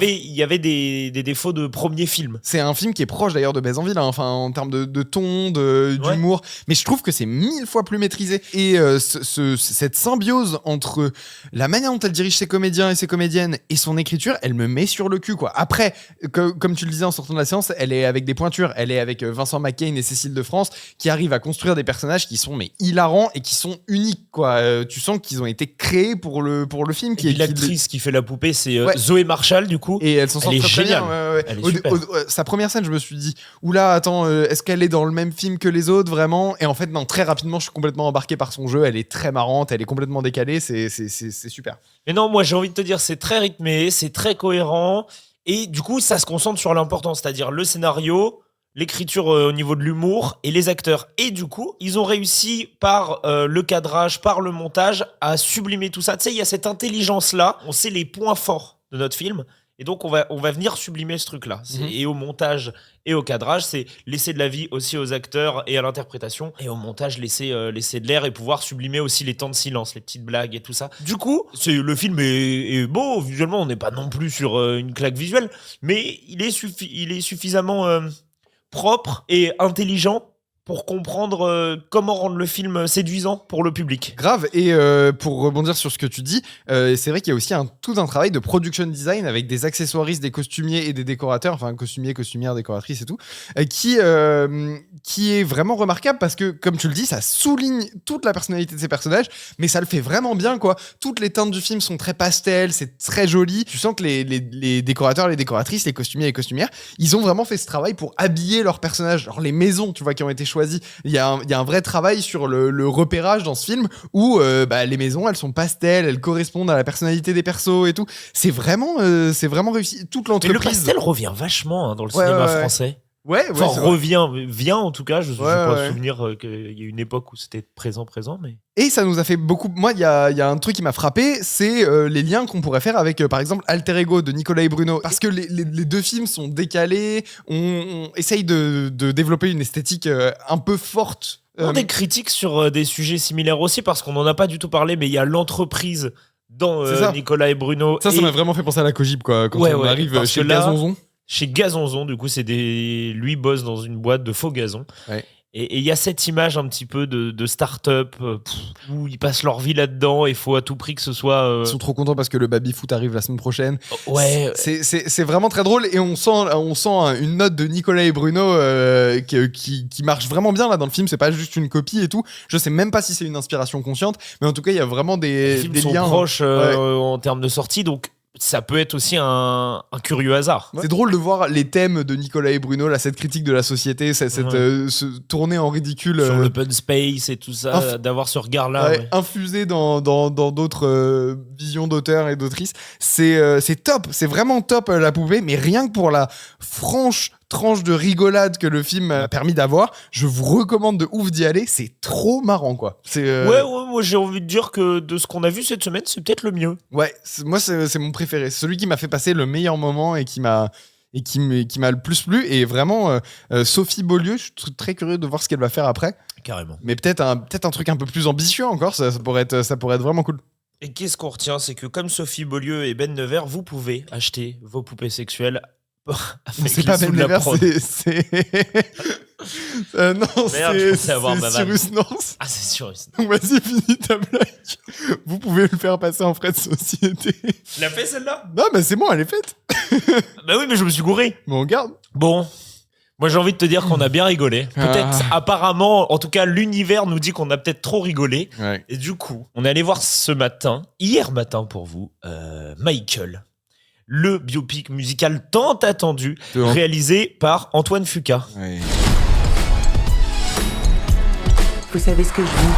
il y avait des défauts de premier film. C'est un film qui est proche d'ailleurs de Bézanville, hein, enfin en termes de ton, d'humour, mais je trouve que c'est 1000 fois plus maîtrisé. Et cette symbiose entre la manière dont elle dirige ses comédiens et ses comédiennes et son écriture, elle me met sur le cul quoi. Après, comme tu le disais en sortant de la séance, elle est avec des pointures, elle est avec Vincent McCain et Cécile de France qui arrivent à construire des personnages qui sont mais hilarants et qui sont uniques quoi. Tu sens qu'ils ont été créés pour le film. L'actrice qui fait la poupée, c'est Zoé Marshall, du coup. Et elle s'en sort très bien. Elle est super. Sa première scène, je me suis dit, oula, attends, est-ce qu'elle est dans le même film que les autres, vraiment? Et en fait, non, très rapidement, je suis complètement embarqué par son jeu. Elle est très marrante, elle est complètement décalée. C'est super. Mais non, moi, j'ai envie de te dire, c'est très rythmé, c'est très cohérent. Et du coup, ça se concentre sur l'important, c'est-à-dire le scénario, l'écriture au niveau de l'humour et les acteurs. Et du coup, ils ont réussi par le cadrage, par le montage, à sublimer tout ça. Tu sais, il y a cette intelligence-là. On sait les points forts de notre film. Et donc, on va venir sublimer ce truc-là. Et au montage et au cadrage, c'est laisser de la vie aussi aux acteurs et à l'interprétation. Et au montage, laisser de l'air et pouvoir sublimer aussi les temps de silence, les petites blagues et tout ça. Du coup, le film est beau. Visuellement, on n'est pas non plus sur une claque visuelle. Mais il est suffisamment propre et intelligent pour comprendre comment rendre le film séduisant pour le public. Grave, et pour rebondir sur ce que tu dis, c'est vrai qu'il y a aussi tout un travail de production design avec des accessoiristes, des costumiers et des décorateurs, enfin costumiers, costumières, décoratrices et tout, qui est vraiment remarquable parce que, comme tu le dis, ça souligne toute la personnalité de ces personnages, mais ça le fait vraiment bien, quoi. Toutes les teintes du film sont très pastel, c'est très joli. Tu sens que les décorateurs, les décoratrices, les costumiers et les costumières, ils ont vraiment fait ce travail pour habiller leurs personnages. Genre les maisons, tu vois, qui ont été choisies. Il y a un vrai travail sur le repérage dans ce film où les maisons, elles sont pastel, elles correspondent à la personnalité des persos et tout. C'est vraiment réussi. Toute l'entreprise. Mais le pastel revient vachement dans le cinéma français. Vient en tout cas. Je peux souvenir qu'il y a une époque où c'était présent, mais. Et ça nous a fait beaucoup. Moi, il y a un truc qui m'a frappé, c'est les liens qu'on pourrait faire avec, par exemple, Alter Ego de Nicolas et Bruno. Parce que les deux films sont décalés, on essaye de développer une esthétique un peu forte. Des critiques sur des sujets similaires aussi, parce qu'on n'en a pas du tout parlé, mais il y a l'entreprise dans Nicolas et Bruno. Ça m'a vraiment fait penser à la Cogib, quoi, quand on arrive chez Gazonzon. Chez Gazonzon, du coup, lui bosse dans une boîte de faux gazon. Ouais. Et il y a cette image un petit peu de start-up où ils passent leur vie là-dedans et il faut à tout prix que ce soit... Ils sont trop contents parce que le baby-foot arrive la semaine prochaine. Ouais. C'est vraiment très drôle et on sent une note de Nicolas et Bruno qui marche vraiment bien là dans le film. C'est pas juste une copie et tout. Je sais même pas si c'est une inspiration consciente, mais en tout cas, il y a vraiment des Les films sont liens proches en termes de sortie, donc ça peut être aussi un curieux hasard. C'est drôle de voir les thèmes de Nicolas et Bruno, là, cette critique de la société, se tourner en ridicule. Sur l'open space et tout ça, d'avoir ce regard-là. Ouais, infusé dans d'autres visions d'auteurs et d'autrices. C'est top, c'est vraiment top la poupée, mais rien que pour la franche tranche de rigolade que le film a permis d'avoir, je vous recommande de ouf d'y aller, c'est trop marrant quoi. Ouais, moi j'ai envie de dire que de ce qu'on a vu cette semaine, c'est peut-être le mieux. Ouais, moi c'est mon préféré, c'est celui qui m'a fait passer le meilleur moment et qui m'a le plus plu, et vraiment Sophie Beaulieu, je suis très curieux de voir ce qu'elle va faire après. Carrément. Mais peut-être un truc un peu plus ambitieux encore, ça pourrait être vraiment cool. Et qu'est-ce qu'on retient, c'est que comme Sophie Beaulieu et Ben Nevers, vous pouvez acheter vos poupées sexuelles avec c'est pas Ben Nevers, c'est non, Merde, c'est Cyrus North. Ah, c'est Cyrus. Vas-y, finis ta blague. Vous pouvez le faire passer en frais de société. Tu l'as fait celle-là? Non, bah c'est bon, elle est faite. Bah oui, mais je me suis gouré. Mais on garde. Bon, moi j'ai envie de te dire qu'on a bien rigolé. Peut-être, apparemment, en tout cas l'univers nous dit qu'on a peut-être trop rigolé. Ouais. Et du coup, on est allé voir hier matin pour vous, Michael, le biopic musical tant attendu, réalisé par Antoine Fuqua. Ouais. Vous savez ce que je veux?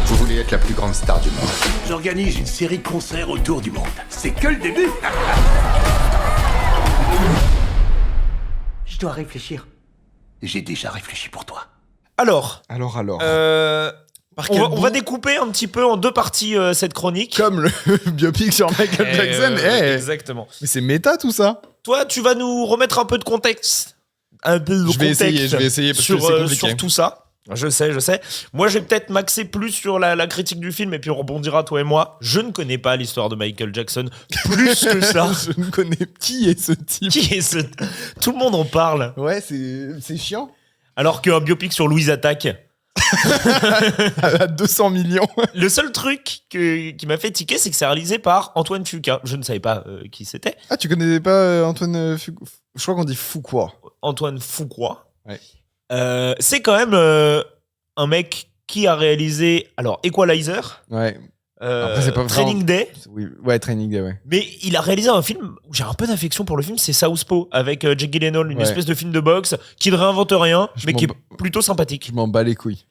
Vous voulez être la plus grande star du monde. J'organise une série de concerts autour du monde. C'est que le début. Je dois réfléchir. J'ai déjà réfléchi pour toi. Alors. On va découper un petit peu en deux parties cette chronique. Comme le biopic sur Michael Jackson. Exactement. Mais c'est méta tout ça. Toi, tu vas nous remettre un peu de contexte. Je vais essayer parce que c'est compliqué. sur tout ça. Je sais. Moi, je vais peut-être m'axer plus sur la critique du film et puis on rebondira, toi et moi. Je ne connais pas l'histoire de Michael Jackson plus que ça. Je ne connais qui est ce type. Tout le monde en parle. Ouais, c'est chiant. Alors qu'un biopic sur Louise Attaque. À 200 millions. Le seul truc qui m'a fait tiquer, c'est que c'est réalisé par Antoine Fuqua. Je ne savais pas qui c'était. Ah, tu connaissais pas Antoine Fuqua? Je crois qu'on dit Fuqua. Antoine Fuqua. Ouais. C'est quand même un mec qui a réalisé Equalizer. Ouais. Après, c'est pas Training Day. Oui, ouais, Training Day, ouais. Mais il a réalisé un film où j'ai un peu d'affection pour le film, c'est Southpaw avec Jake Gyllenhaal, une espèce de film de boxe qui ne réinvente rien, mais qui est plutôt sympathique. Je m'en bats les couilles.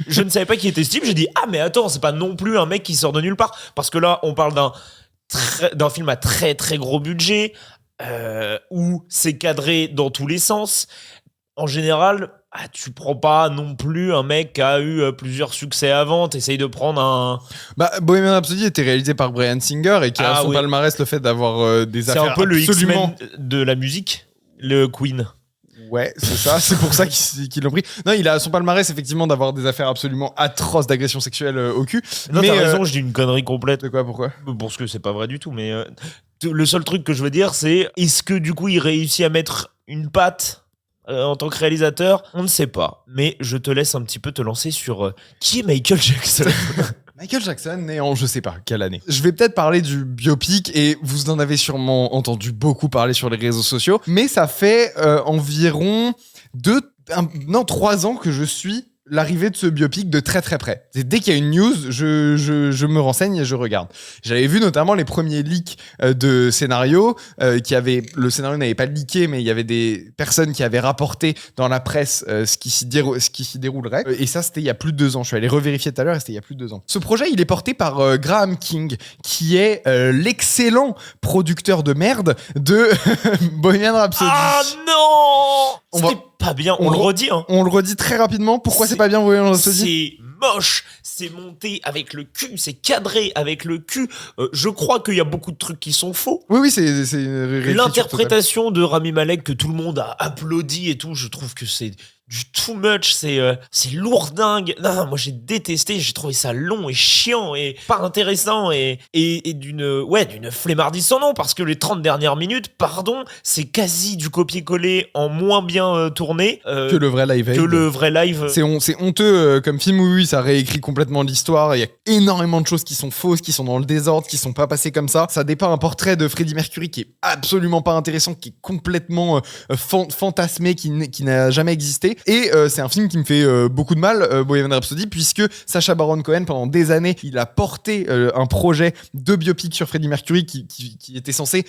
Je ne savais pas qui était ce type, j'ai dit ah mais attends, c'est pas non plus un mec qui sort de nulle part, parce que là on parle d'un film à très très gros budget où c'est cadré dans tous les sens. En général, tu prends pas non plus un mec qui a eu plusieurs succès avant, t'essayes de prendre un... Bohemian Rhapsody était réalisé par Bryan Singer et qui a son palmarès le fait d'avoir des affaires absolument... C'est un peu le X-Men de la musique, le Queen. Ouais, c'est ça, c'est pour ça qu'ils l'ont pris. Non, il a son palmarès effectivement d'avoir des affaires absolument atroces d'agression sexuelle au cul. Non, t'as raison, je dis une connerie complète. De quoi, pourquoi? Parce que c'est pas vrai du tout, mais le seul truc que je veux dire, c'est est-ce que du coup il réussit à mettre une patte en tant que réalisateur? On ne sait pas. Mais je te laisse un petit peu te lancer sur qui est Michael Jackson. Michael Jackson, né en je sais pas quelle année. Je vais peut-être parler du biopic et vous en avez sûrement entendu beaucoup parler sur les réseaux sociaux, mais ça fait environ 3 ans que je suis l'arrivée de ce biopic de très très près. Dès qu'il y a une news, je me renseigne et je regarde. J'avais vu notamment les premiers leaks de scénario le scénario n'avait pas leaké, mais il y avait des personnes qui avaient rapporté dans la presse ce qui s'y déroulerait. Et ça, c'était il y a plus de 2 ans. Je suis allé revérifier tout à l'heure et c'était il y a plus de 2 ans. Ce projet, il est porté par Graham King, qui est l'excellent producteur de merde de Bohemian Rhapsody. Ah non! C'était pas bien, on le redit. Hein. On le redit très rapidement. Pourquoi c'est pas bien Bohemian Rhapsody? C'est moche, c'est monté avec le cul, c'est cadré avec le cul. Je crois qu'il y a beaucoup de trucs qui sont faux. Oui, c'est l'interprétation de Rami Malek que tout le monde a applaudi et tout, je trouve que c'est du too much, c'est lourdingue. Non, moi j'ai détesté, j'ai trouvé ça long et chiant et pas intéressant et d'une flemmardise sans nom, parce que les 30 dernières minutes, pardon, c'est quasi du copier-coller en moins bien tourné que le vrai live. C'est honteux comme film, oui, ça réécrit complètement l'histoire. Il y a énormément de choses qui sont fausses, qui sont dans le désordre, qui sont pas passées comme ça. Ça dépeint un portrait de Freddie Mercury qui est absolument pas intéressant, qui est complètement fantasmé, qui n'a jamais existé. Et c'est un film qui me fait beaucoup de mal, Bohemian Rhapsody, puisque Sacha Baron Cohen, pendant des années, il a porté un projet de biopic sur Freddie Mercury qui était censé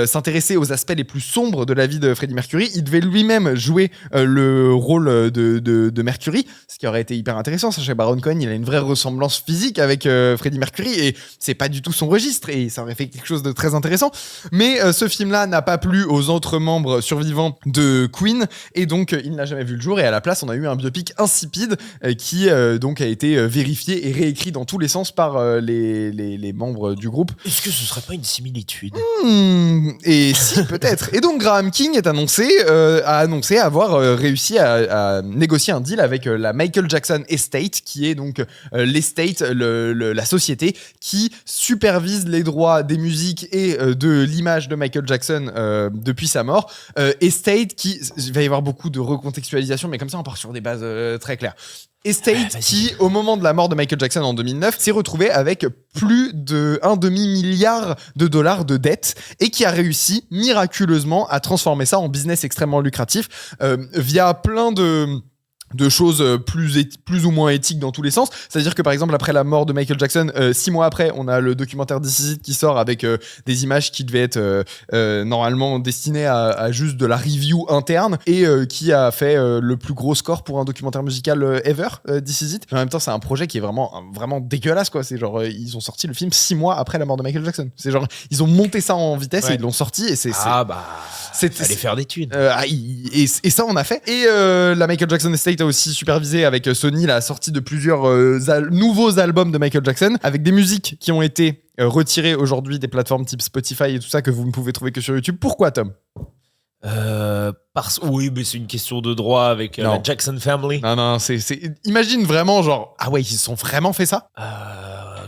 s'intéresser aux aspects les plus sombres de la vie de Freddie Mercury. Il devait lui-même jouer le rôle de Mercury, ce qui aurait été hyper intéressant. Sacha Baron Cohen, il a une vraie ressemblance physique avec Freddie Mercury et c'est pas du tout son registre et ça aurait fait quelque chose de très intéressant. Mais ce film-là n'a pas plu aux autres membres survivants de Queen et donc il n'a jamais vu le jour, et à la place on a eu un biopic insipide qui donc a été vérifié et réécrit dans tous les sens par les membres du groupe. Est-ce que ce serait pas une similitude? Et si, peut-être. Et donc Graham King a annoncé avoir réussi à négocier un deal avec la Michael Jackson Estate, qui est donc l'estate, la société qui supervise les droits des musiques et de l'image de Michael Jackson depuis sa mort. Estate il va y avoir beaucoup de recontextualisation, mais comme ça on part sur des bases très claires. Estate qui, au moment de la mort de Michael Jackson en 2009, s'est retrouvé avec plus de $1 demi-milliard de dettes et qui a réussi miraculeusement à transformer ça en business extrêmement lucratif via plein de choses plus ou moins éthiques dans tous les sens. C'est-à-dire que par exemple après la mort de Michael Jackson, 6 mois après, on a le documentaire This Is It qui sort avec des images qui devaient être normalement destinées à juste de la review interne et qui a fait le plus gros score pour un documentaire musical ever, This Is It. En même temps, c'est un projet qui est vraiment dégueulasse, quoi. C'est genre ils ont sorti le film 6 mois après la mort de Michael Jackson. C'est genre ils ont monté ça en vitesse et ils l'ont sorti et fallait faire des thunes. Et ça on a fait. Et la Michael Jackson Estate a aussi supervisé avec Sony la sortie de plusieurs nouveaux albums de Michael Jackson avec des musiques qui ont été retirées aujourd'hui des plateformes type Spotify et tout ça que vous ne pouvez trouver que sur YouTube. Pourquoi, Tom? Oui, mais c'est une question de droit avec la Jackson Family. Non, imagine vraiment genre ils se sont vraiment fait ça.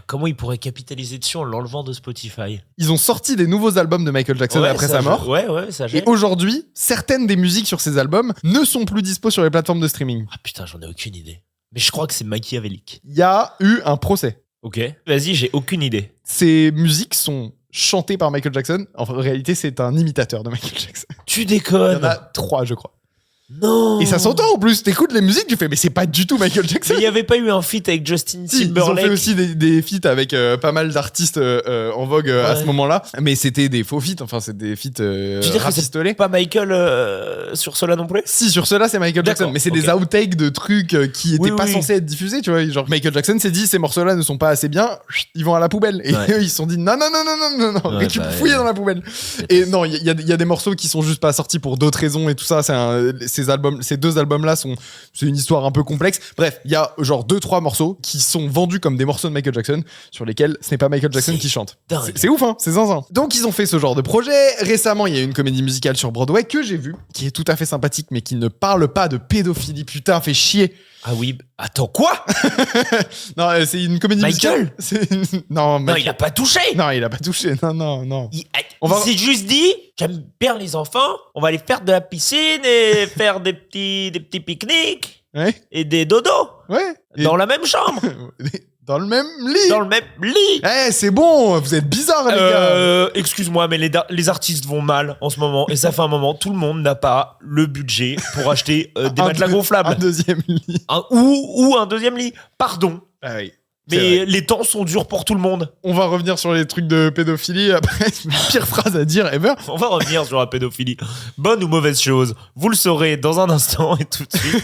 Comment ils pourraient capitaliser dessus en l'enlevant de Spotify? Ils ont sorti des nouveaux albums de Michael Jackson après sa mort. Ça gêne. Et aujourd'hui, certaines des musiques sur ces albums ne sont plus dispo sur les plateformes de streaming. Ah putain, j'en ai aucune idée. Mais je crois que c'est machiavélique. Il y a eu un procès. Ok, vas-y, j'ai aucune idée. Ces musiques sont chantées par Michael Jackson. En réalité, c'est un imitateur de Michael Jackson. Tu déconnes. Il y en a 3, je crois. Non. Et ça s'entend en plus, t'écoutes les musiques, tu fais mais c'est pas du tout Michael Jackson. Mais il n'y avait pas eu un feat avec Justin Timberlake? Ils ont fait aussi des feats avec pas mal d'artistes en vogue à ce moment-là, mais c'était des faux feats, enfin c'est des feats rafistolés. Pas Michael sur cela non plus? Si, sur cela c'est Michael Jackson, mais c'est des outtakes de trucs qui étaient pas censés être diffusés, tu vois. Genre Michael Jackson s'est dit ces morceaux-là ne sont pas assez bien, ils vont à la poubelle. Et eux ils se sont dit non, fouillez dans la poubelle. Et non, il y a des morceaux qui sont juste pas sortis pour d'autres raisons et tout ça. Ces 2 albums-là c'est une histoire un peu complexe. Bref, il y a genre 2-3 morceaux qui sont vendus comme des morceaux de Michael Jackson sur lesquels ce n'est pas Michael Jackson qui chante. C'est ouf, hein, c'est zinzin. Donc ils ont fait ce genre de projet. Récemment, il y a une comédie musicale sur Broadway que j'ai vue, qui est tout à fait sympathique, mais qui ne parle pas de pédophilie. Putain, fait chier. Ah oui, attends, quoi? Non, c'est une comédie musicale. Non, il a pas touché. Non, il a pas touché. Non. Il s'est juste dit, j'aime bien les enfants, on va aller faire de la piscine et faire des petits pique-niques et des dodos. Ouais. Dans la même chambre. Dans le même lit. Dans le même lit. C'est bon, vous êtes bizarres les gars. Excuse-moi, mais les artistes vont mal en ce moment. Et ça fait un moment, tout le monde n'a pas le budget pour acheter des matelas gonflables. Un deuxième lit. Ou un deuxième lit. Pardon. Ah oui. Mais les temps sont durs pour tout le monde. On va revenir sur les trucs de pédophilie après. Pire phrase à dire ever. On va revenir sur la pédophilie. Bonne ou mauvaise chose, vous le saurez dans un instant et tout de suite.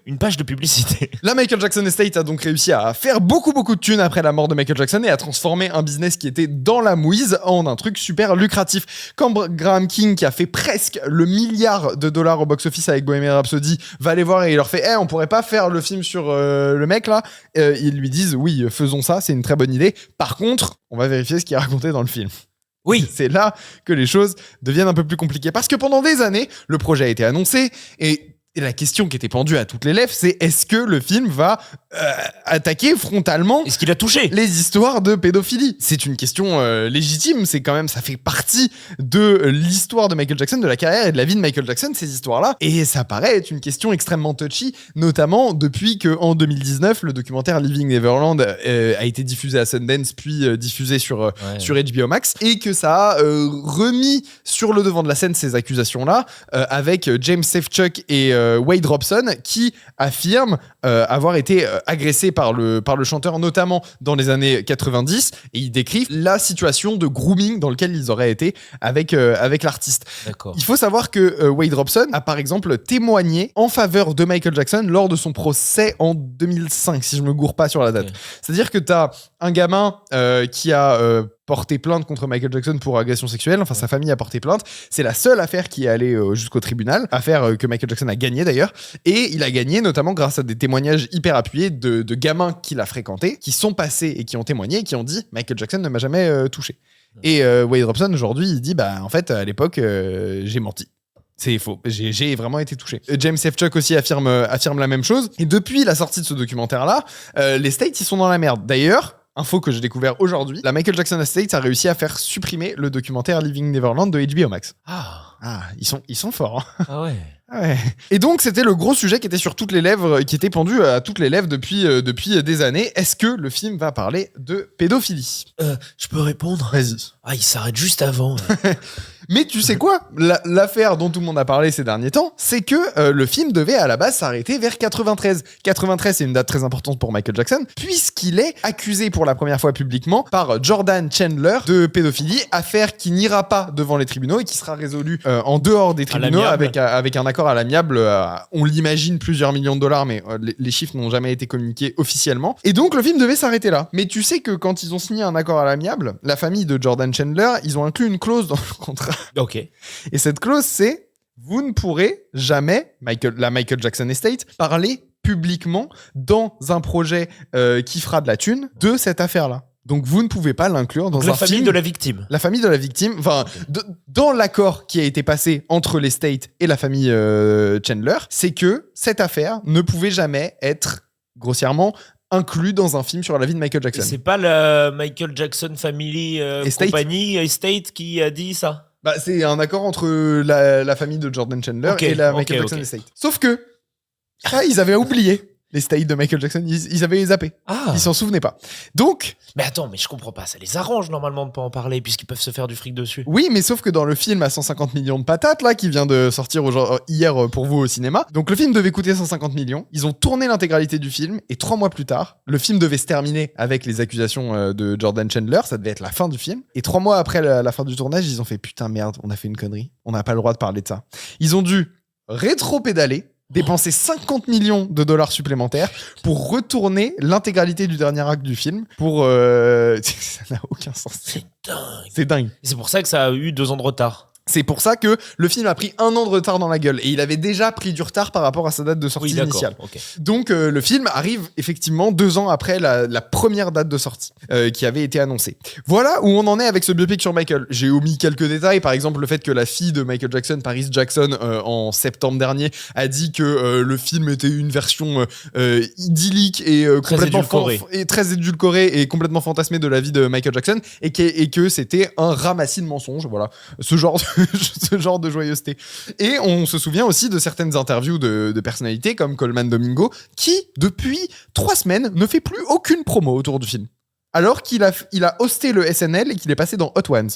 Une page de publicité. La Michael Jackson Estate a donc réussi à faire beaucoup de thunes après la mort de Michael Jackson et à transformer un business qui était dans la mouise en un truc super lucratif. Quand Graham King, qui a fait presque le $1 milliard au box-office avec Bohemian Rhapsody, va les voir et il leur fait on pourrait pas faire le film sur le mec là. Ils lui disent oui, faisons ça, c'est une très bonne idée. Par contre, on va vérifier ce qui est raconté dans le film. Oui. C'est là que les choses deviennent un peu plus compliquées. Parce que pendant des années, le projet a été annoncé et Et la question qui était pendue à toutes les lèvres, c'est est-ce que le film va attaquer frontalement Est-ce qu'il a touché les histoires de pédophilie? C'est une question légitime, c'est quand même, ça fait partie de l'histoire de Michael Jackson, de la carrière et de la vie de Michael Jackson, ces histoires-là. Et ça paraît être une question extrêmement touchy, notamment depuis qu'en 2019, le documentaire Living Neverland a été diffusé à Sundance, puis diffusé sur HBO Max, et que ça a remis sur le devant de la scène ces accusations-là, avec James Safechuck et Wade Robson, qui affirment avoir été agressés par le chanteur, notamment dans les années 90, et ils décrivent la situation de grooming dans lequel ils auraient été avec l'artiste. D'accord. Il faut savoir que Wade Robson a par exemple témoigné en faveur de Michael Jackson lors de son procès en 2005, si je me gourre pas sur la date. Okay. C'est-à-dire que t'as un gamin qui a porté plainte contre Michael Jackson pour agression sexuelle, enfin sa famille a porté plainte, c'est la seule affaire qui est allée jusqu'au tribunal, affaire que Michael Jackson a gagné d'ailleurs, et il a gagné notamment grâce à des témoignages hyper appuyés de gamins qu'il a fréquentés, qui sont passés et qui ont témoigné et qui ont dit Michael Jackson ne m'a jamais touché. Et Wade Robson aujourd'hui il dit en fait à l'époque j'ai menti. C'est faux, j'ai vraiment été touché. James Safechuck aussi affirme la même chose. Et depuis la sortie de ce documentaire-là, les States, ils sont dans la merde. D'ailleurs, info que j'ai découvert aujourd'hui, la Michael Jackson Estate a réussi à faire supprimer le documentaire Living Neverland de HBO Max. Ah, ils sont forts. Hein. Ah ouais. Ouais. Et donc c'était le gros sujet qui était sur toutes les lèvres, qui était pendu à toutes les lèvres depuis des années. Est-ce que le film va parler de pédophilie? Je peux répondre? Vas-y. Ah, il s'arrête juste avant. Mais tu sais quoi? L'affaire dont tout le monde a parlé ces derniers temps, c'est que le film devait à la base s'arrêter vers 93. 93, c'est une date très importante pour Michael Jackson, puisqu'il est accusé pour la première fois publiquement par Jordan Chandler de pédophilie, affaire qui n'ira pas devant les tribunaux et qui sera résolue en dehors des tribunaux avec un accord à l'amiable. On l'imagine plusieurs millions de dollars, mais les chiffres n'ont jamais été communiqués officiellement. Et donc le film devait s'arrêter là. Mais tu sais que quand ils ont signé un accord à l'amiable, la famille de Jordan Chandler, ils ont inclus une clause dans le contrat. Ok. Et cette clause, c'est vous ne pourrez jamais, la Michael Jackson Estate, parler publiquement dans un projet qui fera de la thune de cette affaire-là. Donc vous ne pouvez pas l'inclure dans un film. La famille de la victime. La famille de la victime. Enfin, dans l'accord qui a été passé entre les States et la famille Chandler, c'est que cette affaire ne pouvait jamais être, grossièrement, inclus dans un film sur la vie de Michael Jackson. C'est pas la Michael Jackson Family Company Estate qui a dit ça? C'est un accord entre la famille de Jordan Chandler et la Michael Jackson Estate. Sauf que ça, ils avaient oublié l'estate de Michael Jackson. Ils avaient zappé. Ils s'en souvenaient pas. Donc... Mais attends, mais je comprends pas. Ça les arrange normalement de pas en parler puisqu'ils peuvent se faire du fric dessus. Oui, mais sauf que dans le film à 150 millions de patates, là, qui vient de sortir hier pour vous au cinéma, donc le film devait coûter 150 millions. Ils ont tourné l'intégralité du film et 3 mois plus tard, le film devait se terminer avec les accusations de Jordan Chandler. Ça devait être la fin du film. Et 3 mois après la fin du tournage, ils ont fait putain merde, on a fait une connerie. On n'a pas le droit de parler de ça. Ils ont dû rétro-pédaler, dépenser 50 millions de dollars supplémentaires pour retourner l'intégralité du dernier acte du film pour... ça n'a aucun sens. C'est dingue. C'est dingue. C'est pour ça que ça a eu 2 ans de retard. C'est pour ça que le film a pris 1 an de retard dans la gueule. Et il avait déjà pris du retard par rapport à sa date de sortie initiale. Okay. Donc le film arrive effectivement 2 ans après la première date de sortie qui avait été annoncée. Voilà où on en est avec ce biopic sur Michael. J'ai omis quelques détails. Par exemple, le fait que la fille de Michael Jackson, Paris Jackson, en septembre dernier, a dit que le film était une version idyllique et complètement très édulcorée et complètement fantasmée de la vie de Michael Jackson et que c'était un ramassis de mensonges. Voilà. Ce genre de joyeuseté. Et on se souvient aussi de certaines interviews de personnalités comme Coleman Domingo qui, depuis 3 semaines, ne fait plus aucune promo autour du film. Alors qu'il a hosté le SNL et qu'il est passé dans Hot Ones.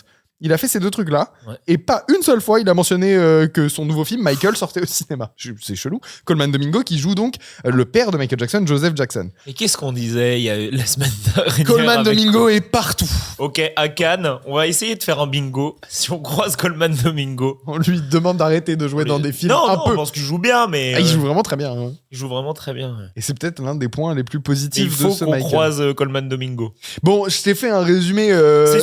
Il a fait ces 2 trucs-là, et pas une seule fois il a mentionné que son nouveau film, Michael, sortait au cinéma. C'est chelou. Coleman Domingo qui joue donc le père de Michael Jackson, Joseph Jackson. Et qu'est-ce qu'on disait il y a la semaine dernière? Coleman Domingo est partout. Ok, à Cannes, on va essayer de faire un bingo. Si on croise Coleman Domingo... On lui demande d'arrêter de jouer dans des films non, peu... je pense qu'il joue bien, mais... il joue vraiment très bien. Hein. Il joue vraiment très bien. Et c'est peut-être l'un des points les plus positifs de ce Michael. Il faut qu'on croise Coleman Domingo. Bon, je t'ai fait un résumé,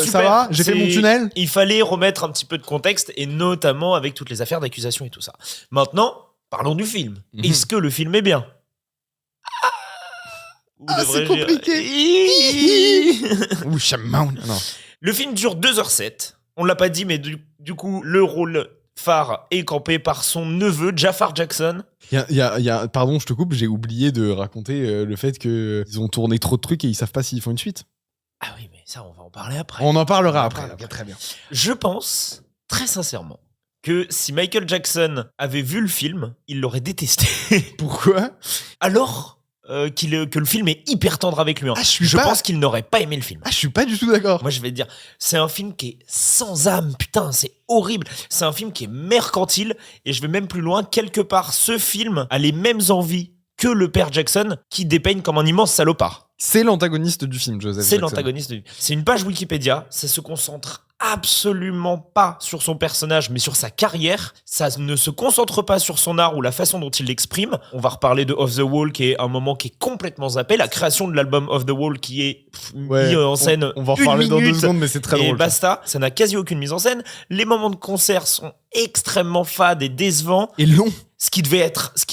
ça va? J'ai fait mon tunnel? Il fallait remettre un petit peu de contexte, et notamment avec toutes les affaires d'accusation et tout ça. Maintenant, parlons du film. Est-ce que le film est bien? C'est compliqué. Le film dure 2h07. On l'a pas dit, mais du coup, le rôle phare est campé par son neveu, Jafar Jackson. Pardon, je te coupe, j'ai oublié de raconter le fait qu'ils ont tourné trop de trucs et ils savent pas s'ils font une suite. Ah oui, mais ça, on va en parler après. On en parlera après. Très bien. Je pense, très sincèrement, que si Michael Jackson avait vu le film, il l'aurait détesté. Pourquoi ? Alors que le film est hyper tendre avec lui. Je pense qu'il n'aurait pas aimé le film. Ah, je suis pas du tout d'accord. Moi, je vais te dire, c'est un film qui est sans âme. Putain, c'est horrible. C'est un film qui est mercantile. Et je vais même plus loin. Quelque part, ce film a les mêmes envies que le père Jackson, qui dépeigne comme un immense salopard. C'est l'antagoniste du film, Joseph C'est Jackson. l'antagoniste. C'est une page Wikipédia. Ça se concentre absolument pas sur son personnage, mais sur sa carrière. Ça ne se concentre pas sur son art ou la façon dont il l'exprime. On va reparler de Off the Wall, qui est un moment qui est complètement zappé. La création de l'album Off the Wall, qui est mis en scène. On va en parler dans 2 secondes, mais c'est très et drôle. Basta. Ça n'a quasi aucune mise en scène. Les moments de concert sont extrêmement fades et décevants. Et long. Ce qui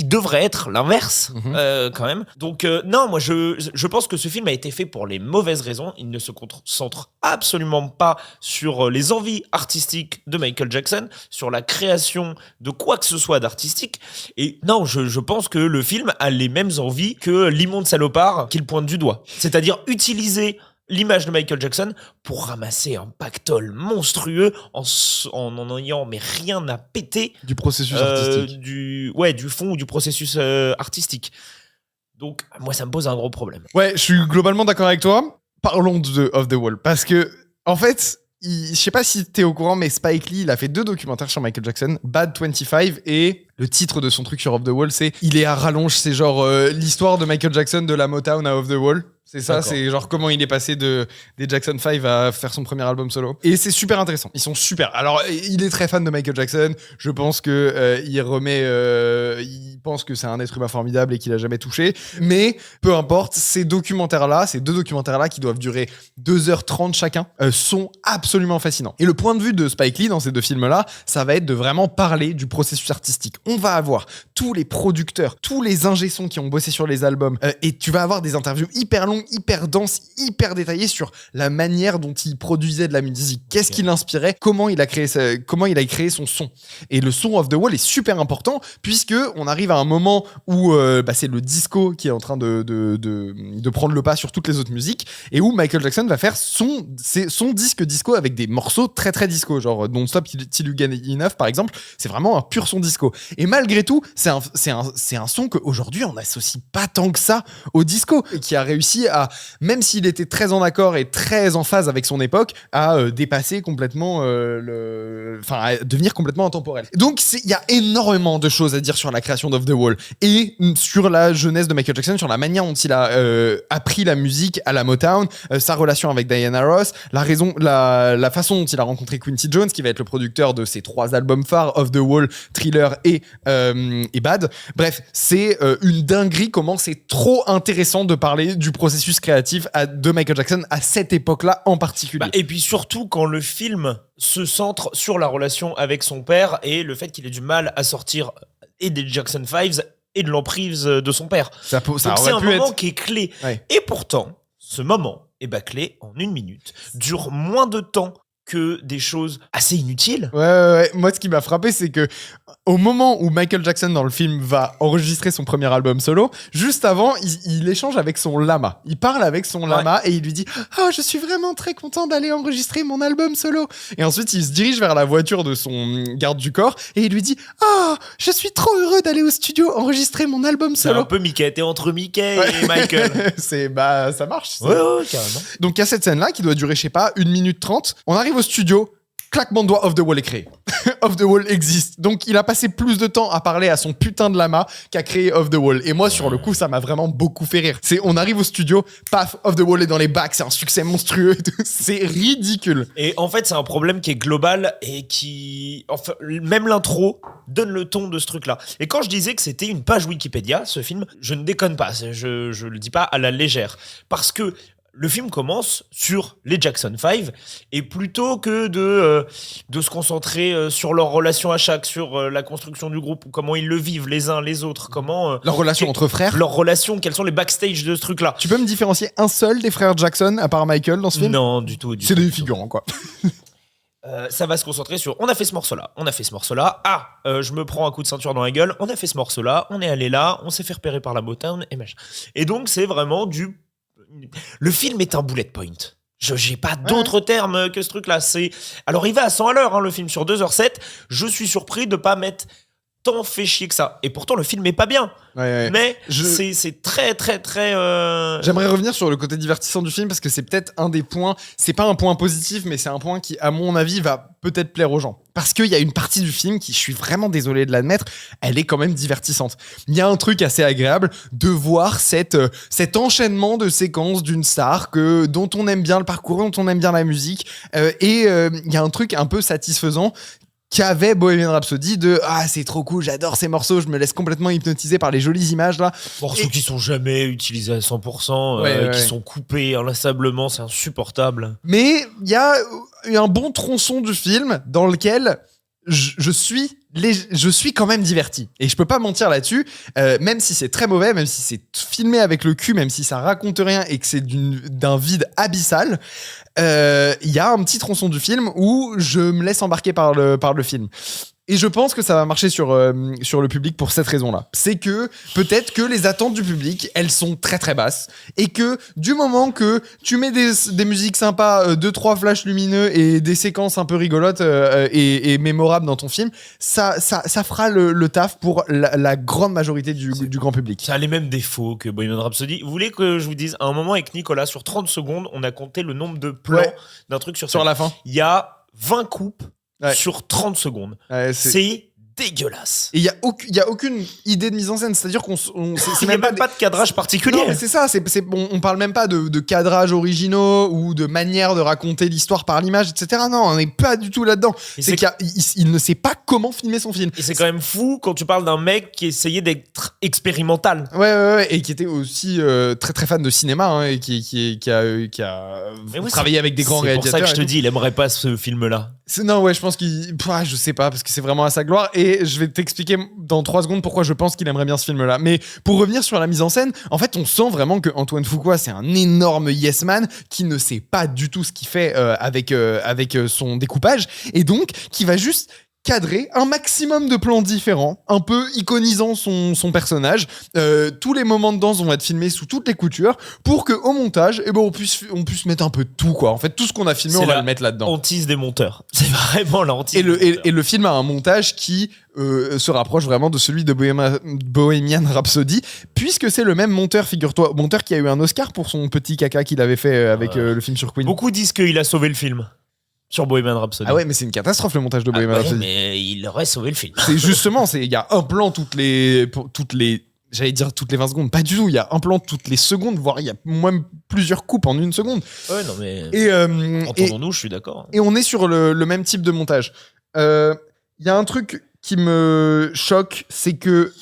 devrait être l'inverse, quand même. Donc, non, moi, je pense que ce film a été fait pour les mauvaises raisons. Il ne se concentre absolument pas sur les envies artistiques de Michael Jackson, sur la création de quoi que ce soit d'artistique. Et non, je pense que le film a les mêmes envies que l'immonde salopard qu'il pointe du doigt. C'est-à-dire utiliser l'image de Michael Jackson pour ramasser un pactole monstrueux en ayant mais rien à péter du processus artistique, du fond ou du processus artistique. Donc moi ça me pose un gros problème. Ouais, je suis globalement d'accord avec toi. Parlons de Off the Wall parce que en fait, je sais pas si t'es au courant, mais Spike Lee, il a fait 2 documentaires sur Michael Jackson, Bad 25, et le titre de son truc sur Off the Wall, c'est Il est à rallonge, c'est genre l'histoire de Michael Jackson de la Motown à Off the Wall. C'est ça, c'est genre comment il est passé des Jackson 5 à faire son premier album solo. Et c'est super intéressant. Ils sont super. Alors, il est très fan de Michael Jackson. Je pense que il pense que c'est un être humain formidable et qu'il a jamais touché. Mais peu importe, ces deux documentaires-là qui doivent durer 2h30 chacun, sont absolument fascinants. Et le point de vue de Spike Lee dans ces 2 films-là, ça va être de vraiment parler du processus artistique. On va avoir tous les producteurs, tous les ingé-sons qui ont bossé sur les albums, et tu vas avoir des interviews hyper longues, hyper dense, hyper détaillé sur la manière dont il produisait de la musique, qu'est-ce qui l'inspirait, comment il a créé son son. Et le son Off the Wall est super important puisque on arrive à un moment où c'est le disco qui est en train de prendre le pas sur toutes les autres musiques et où Michael Jackson va faire son disque disco avec des morceaux très très disco, genre Don't Stop Till You Get Enough par exemple, c'est vraiment un pur son disco. Et malgré tout, c'est un son qu'aujourd'hui on n'associe pas tant que ça au disco et qui a réussi à, même s'il était très en accord et très en phase avec son époque, à dépasser complètement à devenir complètement intemporel. Donc il y a énormément de choses à dire sur la création d'Off the Wall et sur la jeunesse de Michael Jackson, sur la manière dont il a appris la musique à la Motown, sa relation avec Diana Ross, la façon dont il a rencontré Quincy Jones, qui va être le producteur de ses 3 albums phares, Off the Wall, Thriller et Bad. Bref, c'est une dinguerie comment c'est trop intéressant de parler du processus créatif de Michael Jackson à cette époque-là en particulier. Et puis surtout quand le film se centre sur la relation avec son père et le fait qu'il ait du mal à sortir et des Jackson 5 et de l'emprise de son père. Ça Donc c'est un moment qui est clé. Ouais. Et pourtant, ce moment est bâclé en 1 minute, dure moins de temps que des choses assez inutiles. Ouais. Moi, ce qui m'a frappé, c'est que au moment où Michael Jackson dans le film va enregistrer son premier album solo, juste avant, il échange avec son lama. Il parle avec son lama et il lui dit « Oh, je suis vraiment très content d'aller enregistrer mon album solo ». Et ensuite, il se dirige vers la voiture de son garde du corps et il lui dit « Oh, je suis trop heureux d'aller au studio enregistrer mon album solo ». C'est un peu Mickey. T'es entre Mickey et Michael. Ça marche. Ouais, carrément. Donc, il y a cette scène-là qui doit durer, je sais pas, 1 minute 30. On arrive au studio, claquement de doigts, Off the Wall est créé. Off the Wall existe. Donc, il a passé plus de temps à parler à son putain de lama qu'à créer Off the Wall. Et moi, sur le coup, ça m'a vraiment beaucoup fait rire. On arrive au studio, paf, Off the Wall est dans les bacs, c'est un succès monstrueux. C'est ridicule. Et en fait, c'est un problème qui est global et même l'intro donne le ton de ce truc-là. Et quand je disais que c'était une page Wikipédia, ce film, je ne déconne pas. Je le dis pas à la légère. Parce que le film commence sur les Jackson 5 et plutôt que de se concentrer sur leur relation à chaque, sur la construction du groupe, comment ils le vivent les uns les autres, comment leur relation entre frères, leur relation, quels sont les backstage de ce truc-là. Tu peux me différencier un seul des frères Jackson à part Michael dans ce film ? Non, du tout. C'est des figurants quoi. Ça va se concentrer sur on a fait ce morceau-là, je me prends un coup de ceinture dans la gueule, on a fait ce morceau-là, on est allé là, on s'est fait repérer par la Motown et machin. Et donc c'est vraiment le film est un bullet point. J'ai pas d'autres termes que ce truc-là. Alors il va à 100 à l'heure, le film sur 2h07. Je suis surpris de pas m'être tant fait chier que ça. Et pourtant le film est pas bien. Mais c'est très très très. J'aimerais revenir sur le côté divertissant du film parce que c'est peut-être un des points. C'est pas un point positif, mais c'est un point qui, à mon avis, va peut-être plaire aux gens. Parce qu'il y a une partie du film qui, je suis vraiment désolé de l'admettre, elle est quand même divertissante. Il y a un truc assez agréable de voir cet enchaînement de séquences d'une star dont on aime bien le parcours, dont on aime bien la musique, et il y a un truc un peu satisfaisant qu'avait Bohemian Rhapsody de c'est trop cool, j'adore ces morceaux, je me laisse complètement hypnotiser par les jolies images là. Morceaux qui sont jamais utilisés à 100%, qui sont coupés inlassablement, c'est insupportable. Mais il y a un bon tronçon du film dans lequel je suis quand même diverti. Et je peux pas mentir là-dessus, même si c'est très mauvais, même si c'est filmé avec le cul, même si ça raconte rien et que c'est d'un vide abyssal, il y a un petit tronçon du film où je me laisse embarquer par le film. Et je pense que ça va marcher sur le public pour cette raison-là. C'est que peut-être que les attentes du public, elles sont très très basses. Et que du moment que tu mets des musiques sympas, 2-3 flashs lumineux et des séquences un peu rigolotes et mémorables dans ton film, ça fera le taf pour la grande majorité du grand public. Ça a les mêmes défauts que Bohemian Rhapsody. Vous voulez que je vous dise, à un moment avec Nicolas, sur 30 secondes, on a compté le nombre de plans d'un truc sur la fin. Il y a 20 coupes. Sur 30 secondes. C'est dégueulasse. Et il y a aucune idée de mise en scène, c'est-à-dire c'est même pas de cadrage particulier. Non, mais c'est ça, on parle même pas de cadrage originaux ou de manière de raconter l'histoire par l'image, etc. Non, on n'est pas du tout là-dedans. C'est qu'il ne sait pas comment filmer son film. Et c'est quand même fou quand tu parles d'un mec qui essayait d'être expérimental. Ouais, et qui était aussi très très fan de cinéma et qui a travaillé avec des grands réalisateurs. C'est pour ça que je te dis, il aimerait pas ce film-là. Non, je pense je sais pas, parce que c'est vraiment à sa gloire. Et je vais t'expliquer dans 3 secondes pourquoi je pense qu'il aimerait bien ce film-là. Mais pour revenir sur la mise en scène, en fait, on sent vraiment que Antoine Fuqua, c'est un énorme yes man qui ne sait pas du tout ce qu'il fait avec son découpage. Et donc, qui va juste cadrer un maximum de plans différents, un peu iconisant son personnage. Tous les moments de danse vont être filmés sous toutes les coutures pour qu'au montage, on puisse mettre un peu de tout, quoi. En fait, tout ce qu'on a filmé, on va le mettre là-dedans. Hantise des monteurs. C'est vraiment la hantise. Et le film a un montage qui se rapproche vraiment de celui de Bohemian Rhapsody, puisque c'est le même monteur, figure-toi, monteur qui a eu un Oscar pour son petit caca qu'il avait fait avec le film sur Queen. Beaucoup disent qu'il a sauvé le film. Sur Bohemian Rhapsody. Ah ouais, mais c'est une catastrophe le montage de Bohemian Rhapsody. Mais il aurait sauvé le film. C'est justement, il y a un plan toutes les j'allais dire toutes les 20 secondes, pas du tout, il y a un plan toutes les secondes, voire il y a même plusieurs coupes en 1 seconde. Ouais, non mais entendons-nous, je suis d'accord. Et on est sur le même type de montage. Il y a un truc qui me choque, c'est que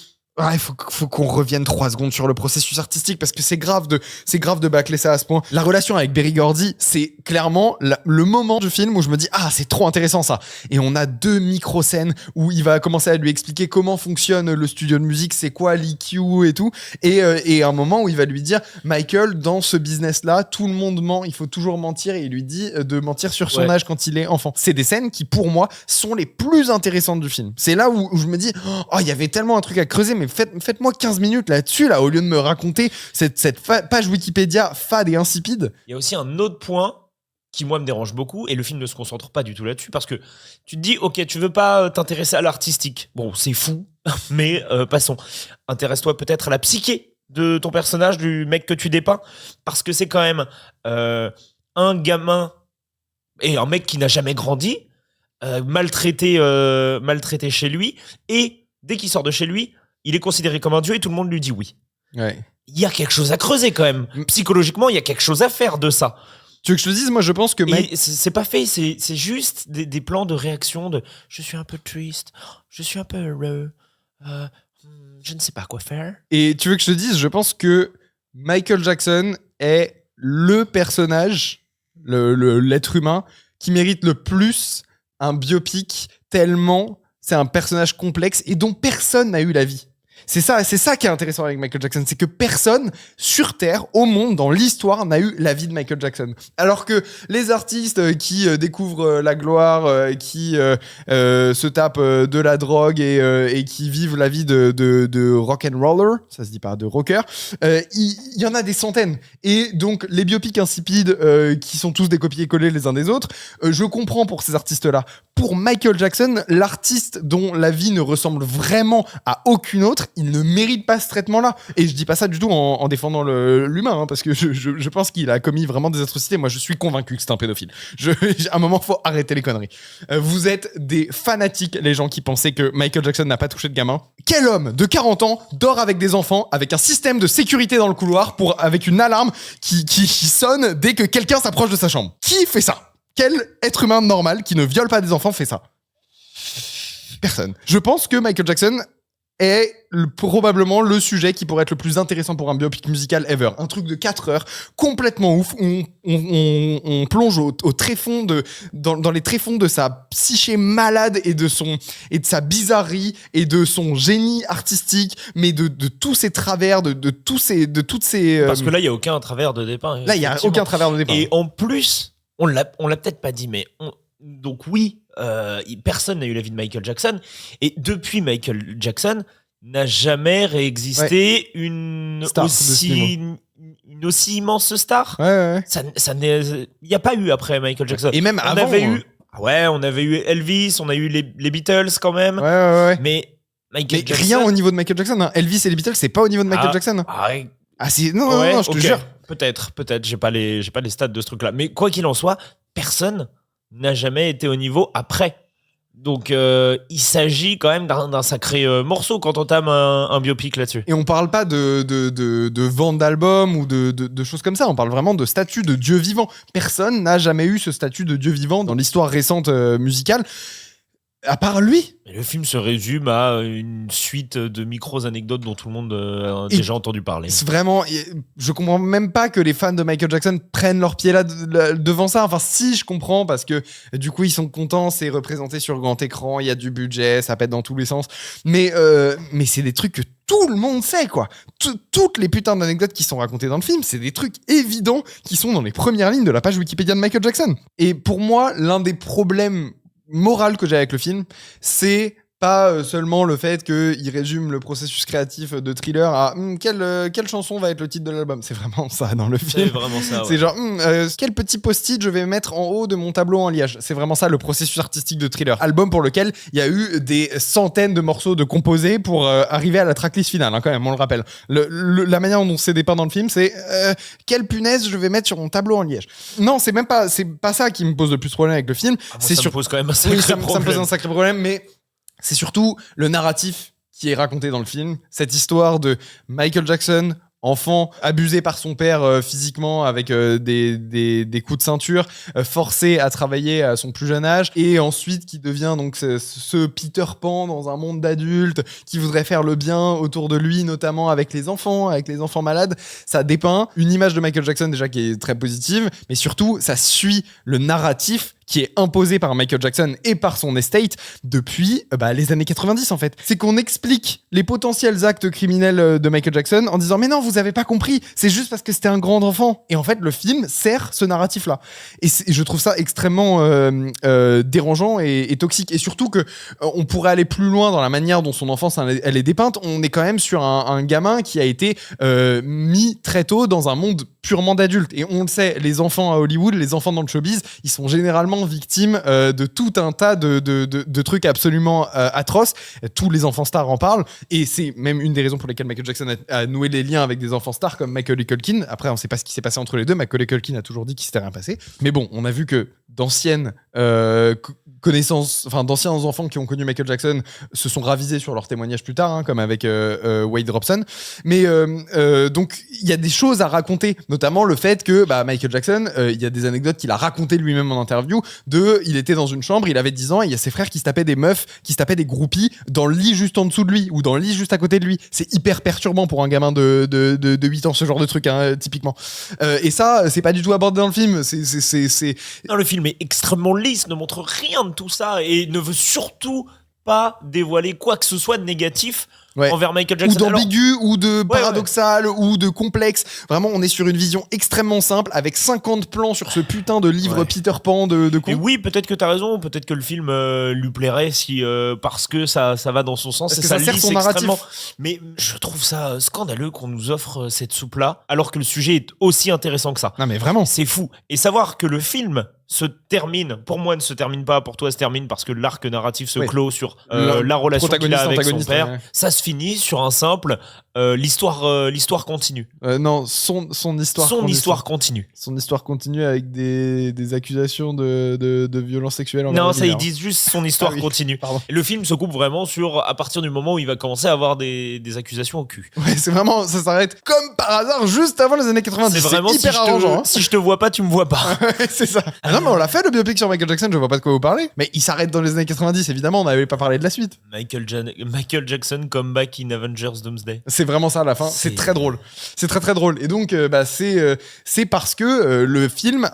il faut qu'on revienne 3 secondes sur le processus artistique parce que c'est grave de bâcler ça à ce point. La relation avec Berry Gordy, c'est clairement le moment du film où je me dis c'est trop intéressant ça. Et on a 2 micro-scènes où il va commencer à lui expliquer comment fonctionne le studio de musique, c'est quoi l'EQ et tout. Et un moment où il va lui dire Michael, dans ce business-là, tout le monde ment, il faut toujours mentir. Et il lui dit de mentir sur son âge quand il est enfant. C'est des scènes qui, pour moi, sont les plus intéressantes du film. C'est là où je me dis il y avait tellement un truc à creuser, mais faites-moi 15 minutes là-dessus, au lieu de me raconter cette page Wikipédia fade et insipide. Il y a aussi un autre point qui, moi, me dérange beaucoup, et le film ne se concentre pas du tout là-dessus, parce que tu te dis, ok, tu veux pas t'intéresser à l'artistique. Bon, c'est fou, mais passons. Intéresse-toi peut-être à la psyché de ton personnage, du mec que tu dépeins, parce que c'est quand même un gamin et un mec qui n'a jamais grandi, maltraité chez lui, et dès qu'il sort de chez lui, il est considéré comme un dieu et tout le monde lui dit oui. Ouais. Il y a quelque chose à creuser quand même. Psychologiquement, il y a quelque chose à faire de ça. Tu veux que je te dise, moi je pense que... C'est pas fait, c'est juste des plans de réaction de « je suis un peu triste, je suis un peu heureux, je ne sais pas quoi faire ». Et tu veux que je te dise, je pense que Michael Jackson est le personnage, l'être humain, qui mérite le plus un biopic tellement c'est un personnage complexe et dont personne n'a eu la vie. C'est ça qui est intéressant avec Michael Jackson, c'est que personne sur Terre, au monde, dans l'histoire, n'a eu la vie de Michael Jackson. Alors que les artistes qui découvrent la gloire, qui se tapent de la drogue et qui vivent la vie de rock and roller, ça se dit pas, de rocker, il y en a des centaines. Et donc les biopics insipides qui sont tous des copier-coller les uns des autres, je comprends pour ces artistes-là. Pour Michael Jackson, l'artiste dont la vie ne ressemble vraiment à aucune autre, il ne mérite pas ce traitement-là. Et je dis pas ça du tout en défendant l'humain, hein, parce que je pense qu'il a commis vraiment des atrocités. Moi, je suis convaincu que c'est un pédophile. À un moment, faut arrêter les conneries. Vous êtes des fanatiques, les gens qui pensaient que Michael Jackson n'a pas touché de gamin. Quel homme de 40 ans dort avec des enfants, avec un système de sécurité dans le couloir, avec une alarme qui sonne dès que quelqu'un s'approche de sa chambre? Qui fait ça? Quel être humain normal qui ne viole pas des enfants fait ça? Personne. Je pense que Michael Jackson est probablement le sujet qui pourrait être le plus intéressant pour un biopic musical ever. Un truc de 4 heures, complètement ouf, où on plonge au tréfonds dans les tréfonds de sa psyché malade et de sa bizarrerie et de son génie artistique, mais de tous ses travers, de toutes ces... Parce que là, il n'y a aucun travers de dépeint. Là, il n'y a aucun travers de dépeint. Et en plus, on l'a peut-être pas dit, mais donc oui, personne n'a eu la vie de Michael Jackson. Et depuis Michael Jackson, n'a jamais réexisté une aussi immense star. Ouais. Il n'y a pas eu après Michael Jackson. Et même avant. On avait eu Elvis, on a eu les Beatles quand même. Ouais. Mais Michael Jackson. Rien au niveau de Michael Jackson. Hein. Elvis et les Beatles, c'est pas au niveau de Michael Jackson. Si, non, je te jure. Peut-être. J'ai pas les stats de ce truc-là. Mais quoi qu'il en soit, personne n'a jamais été au niveau après. Donc, il s'agit quand même d'un sacré morceau quand on entame un biopic là-dessus. Et on parle pas de vente d'albums ou de choses comme ça. On parle vraiment de statut de dieu vivant. Personne n'a jamais eu ce statut de dieu vivant dans l'histoire récente musicale. À part lui. Et le film se résume à une suite de micro-anecdotes dont tout le monde a déjà entendu parler. C'est vraiment, je comprends même pas que les fans de Michael Jackson prennent leur pied là devant ça. Enfin, si, je comprends parce que du coup, ils sont contents, c'est représenté sur grand écran, il y a du budget, ça pète dans tous les sens. Mais c'est des trucs que tout le monde sait, quoi. Toutes les putains d'anecdotes qui sont racontées dans le film, c'est des trucs évidents qui sont dans les premières lignes de la page Wikipédia de Michael Jackson. Et pour moi, l'un des problèmes morale que j'ai avec le film, c'est pas seulement le fait qu'il résume le processus créatif de Thriller à quelle chanson va être le titre de l'album. C'est vraiment ça dans le film. C'est vraiment ça, ouais. C'est genre quel petit post-it je vais mettre en haut de mon tableau en liège. C'est vraiment ça le processus artistique de Thriller. Album pour lequel il y a eu des centaines de morceaux de composés pour arriver à la tracklist finale, hein, quand même, on le rappelle. La manière dont c'est dépeint dans le film, c'est quelle punaise je vais mettre sur mon tableau en liège. Non, c'est pas ça qui me pose le plus de problème avec le film. Ça me pose quand même un sacré problème. Ça me pose un sacré problème, mais c'est surtout le narratif qui est raconté dans le film. Cette histoire de Michael Jackson, enfant, abusé par son père physiquement avec des coups de ceinture, forcé à travailler à son plus jeune âge, et ensuite qui devient donc ce Peter Pan dans un monde d'adultes qui voudrait faire le bien autour de lui, notamment avec les enfants malades. Ça dépeint une image de Michael Jackson déjà qui est très positive, mais surtout ça suit le narratif qui est imposé par Michael Jackson et par son estate depuis les années 90 en fait. C'est qu'on explique les potentiels actes criminels de Michael Jackson en disant mais non, vous avez pas compris, c'est juste parce que c'était un grand enfant. Et en fait, le film sert ce narratif-là. Et je trouve ça extrêmement dérangeant et toxique. Et surtout que on pourrait aller plus loin dans la manière dont son enfance elle est dépeinte. On est quand même sur un gamin qui a été mis très tôt dans un monde purement d'adultes. Et on le sait, les enfants à Hollywood, les enfants dans le showbiz, ils sont généralement victimes de tout un tas de trucs absolument atroces. Tous les enfants stars en parlent. Et c'est même une des raisons pour lesquelles Michael Jackson a noué des liens avec des enfants stars comme Macaulay Culkin. Après, on sait pas ce qui s'est passé entre les deux. Macaulay Culkin a toujours dit qu'il s'était rien passé. Mais bon, on a vu que d'anciennes connaissances, enfin d'anciens enfants qui ont connu Michael Jackson se sont ravisés sur leur témoignage plus tard, hein, comme avec Wade Robson. Mais donc il y a des choses à raconter, notamment le fait que Michael Jackson, il y a des anecdotes qu'il a racontées lui-même en interview. Il était dans une chambre, il avait 10 ans, et il y a ses frères qui se tapaient des meufs, qui se tapaient des groupies dans le lit juste en dessous de lui ou dans le lit juste à côté de lui. C'est hyper perturbant pour un gamin de 8 ans, ce genre de truc, hein, typiquement. Et ça, c'est pas du tout abordé dans le film. Non, le film est extrêmement lisse, ne montre rien de tout ça et ne veut surtout pas dévoiler quoi que ce soit de négatif envers Michael Ou Jackson. d'ambigu, ou de paradoxal, ou de complexe. Vraiment, on est sur une vision extrêmement simple, avec 50 plans sur ce putain de livre Peter Pan de con. Et oui, peut-être que t'as raison, peut-être que le film lui plairait si parce que ça va dans son sens, Parce et que ça ça sert lisse son narratif. extrêmement. Mais je trouve ça scandaleux qu'on nous offre cette soupe-là, alors que le sujet est aussi intéressant que ça. Non mais vraiment. C'est fou. Et savoir que le film se termine, pour moi ne se termine pas, pour toi se termine parce que l'arc narratif se clôt sur la relation qu'il a avec son père, ça se finit sur un simple l'histoire continue. Non, son histoire continue. Son histoire continue avec des accusations de violence sexuelle envers Non, les ça ils mineurs. disent juste son histoire continue. Pardon. Et le film se coupe vraiment sur à partir du moment où il va commencer à avoir des accusations au cul. Ouais, c'est vraiment, ça s'arrête comme par hasard juste avant les années 90. C'est vraiment hyper si arrangeant. si je te vois pas, tu me vois pas. C'est ça. Ah non, mais on l'a fait le biopic sur Michael Jackson, je vois pas de quoi vous parlez. Mais il s'arrête dans les années 90, évidemment, on n'avait pas parlé de la suite. Michael Jackson come back in Avengers Doomsday. C'est vraiment ça à la fin, c'est très drôle. C'est très très drôle. Et donc, c'est parce que le film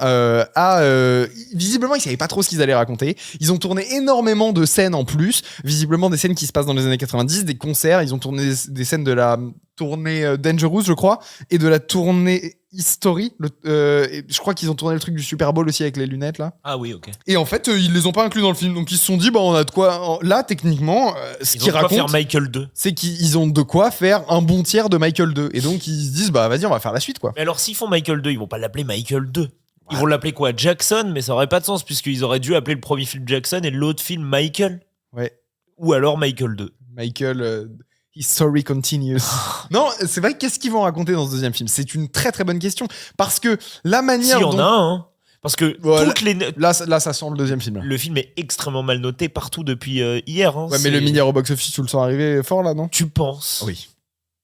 visiblement, ils savaient pas trop ce qu'ils allaient raconter. Ils ont tourné énormément de scènes en plus, visiblement des scènes qui se passent dans les années 90, des concerts. Ils ont tourné des scènes de la tournée Dangerous, je crois, et de la tournée History. Je crois qu'ils ont tourné le truc du Super Bowl aussi avec les lunettes là. Ah oui, ok. Et en fait, ils les ont pas inclus dans le film, donc ils se sont dit, bah on a de quoi. Là, techniquement, ce qu'ils racontent, faire Michael 2. c'est qu'ils ont de quoi faire un bon tiers de Michael 2. Et donc ils se disent, bah vas-y, on va faire la suite quoi. Mais alors, s'ils font Michael 2, ils vont pas l'appeler Michael 2. Ils vont l'appeler quoi, Jackson, mais ça aurait pas de sens puisqu'ils auraient dû appeler le premier film Jackson et l'autre film Michael. Ouais. Ou alors Michael 2. Michael. History continues. Non, c'est vrai, qu'est-ce qu'ils vont raconter dans ce deuxième film ? C'est une très très bonne question. Parce que la manière S'il y en a un, hein. Parce que toutes les... Là, ça sent le deuxième film. Là. Le film est extrêmement mal noté partout depuis hier. Hein. Ouais, mais le milliard au box-office, tu le sens arriver fort là, non ? Tu penses ? Oui.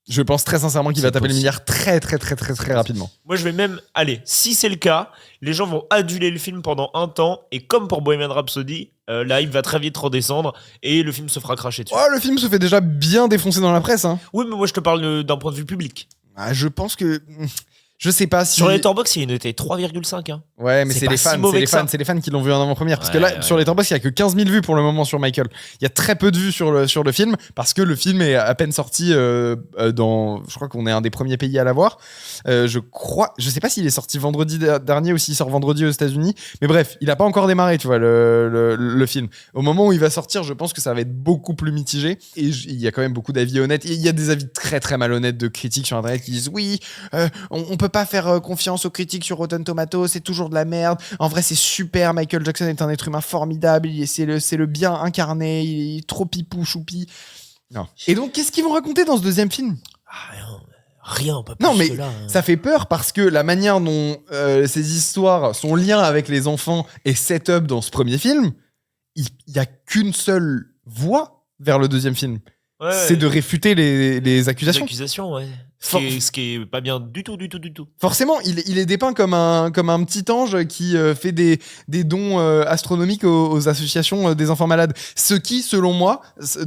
Je pense très sincèrement qu'il va taper le milliard très très très très très rapidement. Moi, je vais même... Allez, si c'est le cas, les gens vont aduler le film pendant un temps, et comme pour Bohemian Rhapsody, là, il va très vite redescendre, et le film se fera cracher dessus. Oh, le film se fait déjà bien défoncer dans la presse. Hein. Oui, mais moi, je te parle d'un point de vue public. Ah, je pense que... Je sais pas si... Sur Letterboxd, il est noté 3,5. Hein. Ouais, mais c'est les fans, c'est les fans qui l'ont vu en avant-première. Parce que là, sur Letterboxd, il y a que 15 000 vues pour le moment sur Michael. Il y a très peu de vues sur le film, parce que le film est à peine sorti dans... Je crois qu'on est un des premiers pays à l'avoir. Je sais pas s'il est sorti vendredi dernier ou s'il sort vendredi aux États-Unis. Mais bref, il a pas encore démarré, tu vois, le film. Au moment où il va sortir, je pense que ça va être beaucoup plus mitigé. Et il y a quand même beaucoup d'avis honnêtes. Il y a des avis très très malhonnêtes de critiques sur Internet qui disent oui, on peut pas faire confiance aux critiques sur Rotten Tomatoes, c'est toujours de la merde. En vrai, c'est super. Michael Jackson est un être humain formidable. C'est le bien incarné. Il est trop pipou, choupi. Non. Et donc, qu'est-ce qu'ils vont raconter dans ce deuxième film ? Rien, pas plus non, mais que là, hein. Ça fait peur parce que la manière dont ces histoires, son lien avec les enfants est set-up dans ce premier film, il y a qu'une seule voie vers le deuxième film. Ouais, c'est de réfuter les accusations. Les accusations, ouais. Ce qui est pas bien du tout. Forcément, il est dépeint comme un petit ange qui fait des dons astronomiques aux associations des enfants malades. Ce qui, selon moi,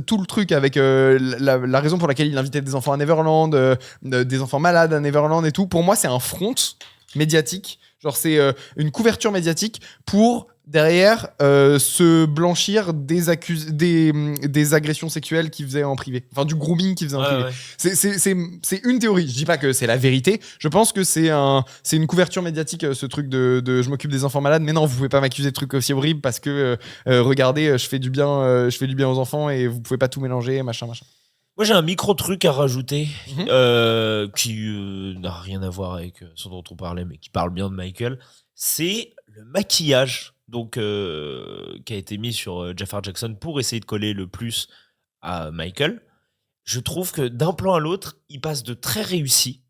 tout le truc avec la raison pour laquelle il invitait des enfants à Neverland, des enfants malades à Neverland et tout, pour moi, c'est un front médiatique. Genre, c'est une couverture médiatique pour... derrière se blanchir des agressions sexuelles qu'il faisait en privé, enfin du grooming qu'il faisait en privé. Ouais. C'est une théorie, je dis pas que c'est la vérité, je pense que c'est une couverture médiatique, ce truc de je m'occupe des enfants malades, mais non, vous pouvez pas m'accuser de trucs aussi horribles parce que regardez, je fais du bien aux enfants et vous pouvez pas tout mélanger, machin. Moi, j'ai un micro-truc à rajouter qui n'a rien à voir avec ce dont on parlait, mais qui parle bien de Michael. C'est le maquillage donc, qui a été mis sur Jafar Jackson pour essayer de coller le plus à Michael. Je trouve que d'un plan à l'autre, il passe de très réussi,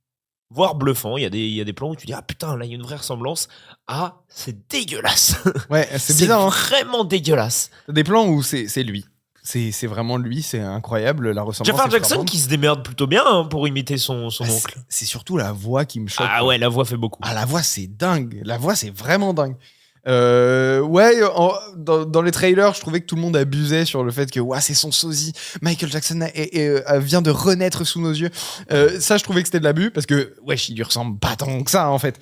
voire bluffant. Il y a des plans où tu dis « Ah putain, là, il y a une vraie ressemblance. Ah, c'est dégueulasse !» Ouais, c'est bizarre. C'est vraiment dégueulasse. Des plans où c'est lui. C'est vraiment lui, c'est incroyable, la ressemblance. Jafar Jackson qui se démerde plutôt bien pour imiter son oncle. C'est surtout la voix qui me choque. Ah ouais, la voix fait beaucoup. Ah, la voix, c'est dingue. La voix, c'est vraiment dingue. Dans les trailers, je trouvais que tout le monde abusait sur le fait que c'est son sosie. Michael Jackson vient de renaître sous nos yeux. Ça, je trouvais que c'était de l'abus parce que il lui ressemble pas tant que ça en fait.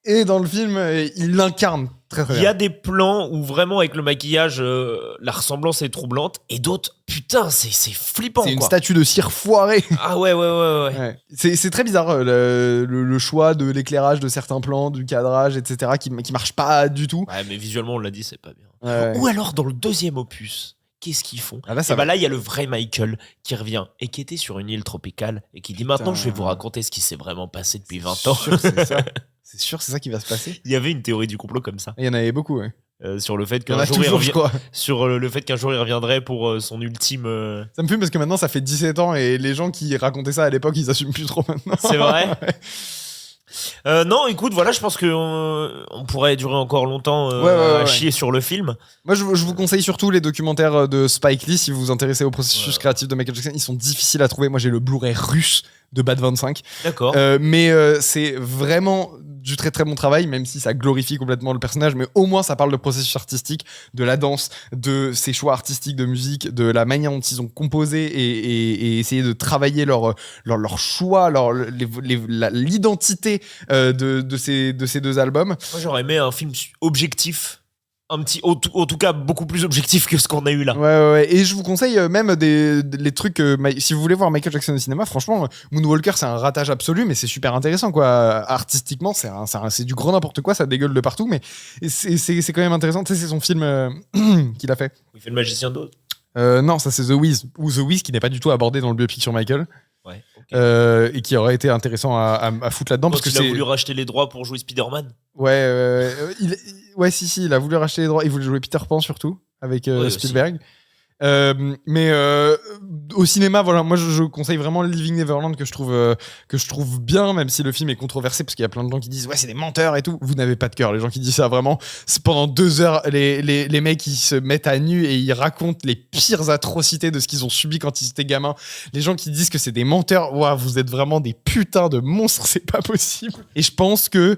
Et dans le film, il l'incarne très très Il bien. y a des plans où vraiment avec le maquillage, la ressemblance est troublante, et d'autres, putain, c'est flippant. C'est une quoi. statue de cire foirée. Ah ouais. Ouais. C'est très bizarre le choix de l'éclairage de certains plans, du cadrage, etc. qui marche pas du tout. Ouais, mais visuellement, on l'a dit, c'est pas bien. Ouais. Ou alors, dans le deuxième opus, qu'est-ce qu'ils font? Ah, là, ça Et va. là, il y a le vrai Michael qui revient et qui était sur une île tropicale et qui dit maintenant, Putain. je vais vous raconter ce qui s'est vraiment passé depuis 20 ans. Sûr, c'est ça. C'est sûr, c'est ça qui va se passer. Il y avait une théorie du complot comme ça, Il y en avait beaucoup, ouais. sur le fait Il y en qu'un a jour, toujours, je crois. sur le fait qu'un jour il reviendrait pour son ultime. Ça me fume parce que maintenant, ça fait 17 ans et les gens qui racontaient ça à l'époque, ils assument plus trop maintenant. C'est vrai. Non, écoute, voilà, je pense qu'on pourrait durer encore longtemps à chier sur le film. Moi, je vous conseille surtout les documentaires de Spike Lee si vous vous intéressez au processus créatif de Michael Jackson. Ils sont difficiles à trouver. Moi, j'ai le Blu-ray russe de Bad 25. D'accord. Mais c'est vraiment du très très bon travail, même si ça glorifie complètement le personnage. Mais au moins, ça parle de processus artistique, de la danse, de ses choix artistiques de musique, de la manière dont ils ont composé et essayé de travailler leur choix, l'identité de ces deux albums. Moi, j'aurais aimé un film objectif. En tout cas, beaucoup plus objectif que ce qu'on a eu là. Ouais. Et je vous conseille même les trucs. Si vous voulez voir Michael Jackson au cinéma, franchement, Moonwalker, c'est un ratage absolu, mais c'est super intéressant, quoi. Artistiquement, c'est du grand n'importe quoi, ça dégueule de partout, mais c'est quand même intéressant. Tu sais, c'est son film qu'il a fait. Il fait le magicien d'Oz. Non, ça c'est The Wiz. Ou The Wiz qui n'est pas du tout abordé dans le biopic sur Michael. Ouais. ok. Et qui aurait été intéressant à foutre là-dedans. Quand Parce que il a c'est. voulu racheter les droits pour jouer Spider-Man. Ouais, si, il a voulu racheter les droits. Il voulait jouer Peter Pan surtout, avec Ouais, Spielberg. Mais au cinéma, voilà, moi je conseille vraiment Living Neverland que je trouve bien, même si le film est controversé parce qu'il y a plein de gens qui disent ouais c'est des menteurs et tout. Vous n'avez pas de cœur, les gens qui disent ça vraiment. C'est pendant 2 heures, les mecs ils se mettent à nu et ils racontent les pires atrocités de ce qu'ils ont subi quand ils étaient gamins. Les gens qui disent que c'est des menteurs, ouah, vous êtes vraiment des putains de monstres, c'est pas possible. Et je pense que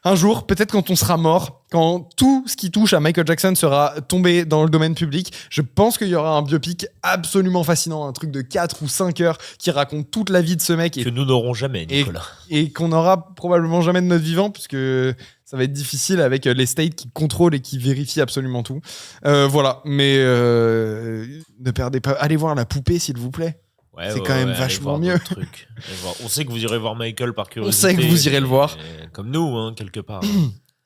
un jour, peut-être quand on sera mort, quand tout ce qui touche à Michael Jackson sera tombé dans le domaine public, je pense qu'il y aura un biopic absolument fascinant, un truc de 4 ou 5 heures qui raconte toute la vie de ce mec. Que nous n'aurons jamais, Nicolas. Et qu'on n'aura probablement jamais de notre vivant, puisque ça va être difficile avec les states qui contrôlent et qui vérifient absolument tout. Voilà, mais ne perdez pas. Allez voir La Poupée, s'il vous plaît. Ouais, c'est quand même allez vachement voir mieux. d'autres trucs. Allez voir. On sait que vous irez voir Michael par curiosité. On sait que vous irez le voir. Comme nous, hein, quelque part.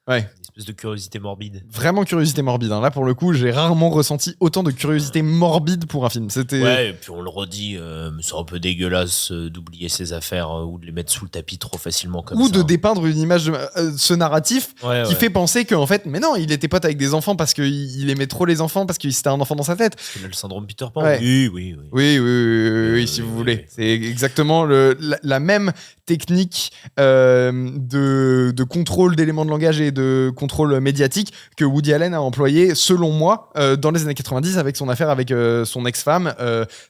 Ouais. Une espèce de curiosité morbide. Vraiment curiosité morbide. Hein. Là, pour le coup, j'ai rarement ressenti autant de curiosité morbide pour un film. C'était. Ouais, et puis on le redit, c'est un peu dégueulasse d'oublier ses affaires ou de les mettre sous le tapis trop facilement comme Ou ça. de dépeindre une image de ce narratif qui fait penser qu'en fait, mais non, il était pote avec des enfants parce qu'il aimait trop les enfants, parce que c'était un enfant dans sa tête. Parce qu'il a le syndrome Peter Pan. Ouais. Oui. Si vous voulez. C'est exactement la même technique de contrôle d'éléments de langage et de contrôle médiatique que Woody Allen a employé, selon moi, dans les années 90 avec son affaire avec son ex-femme,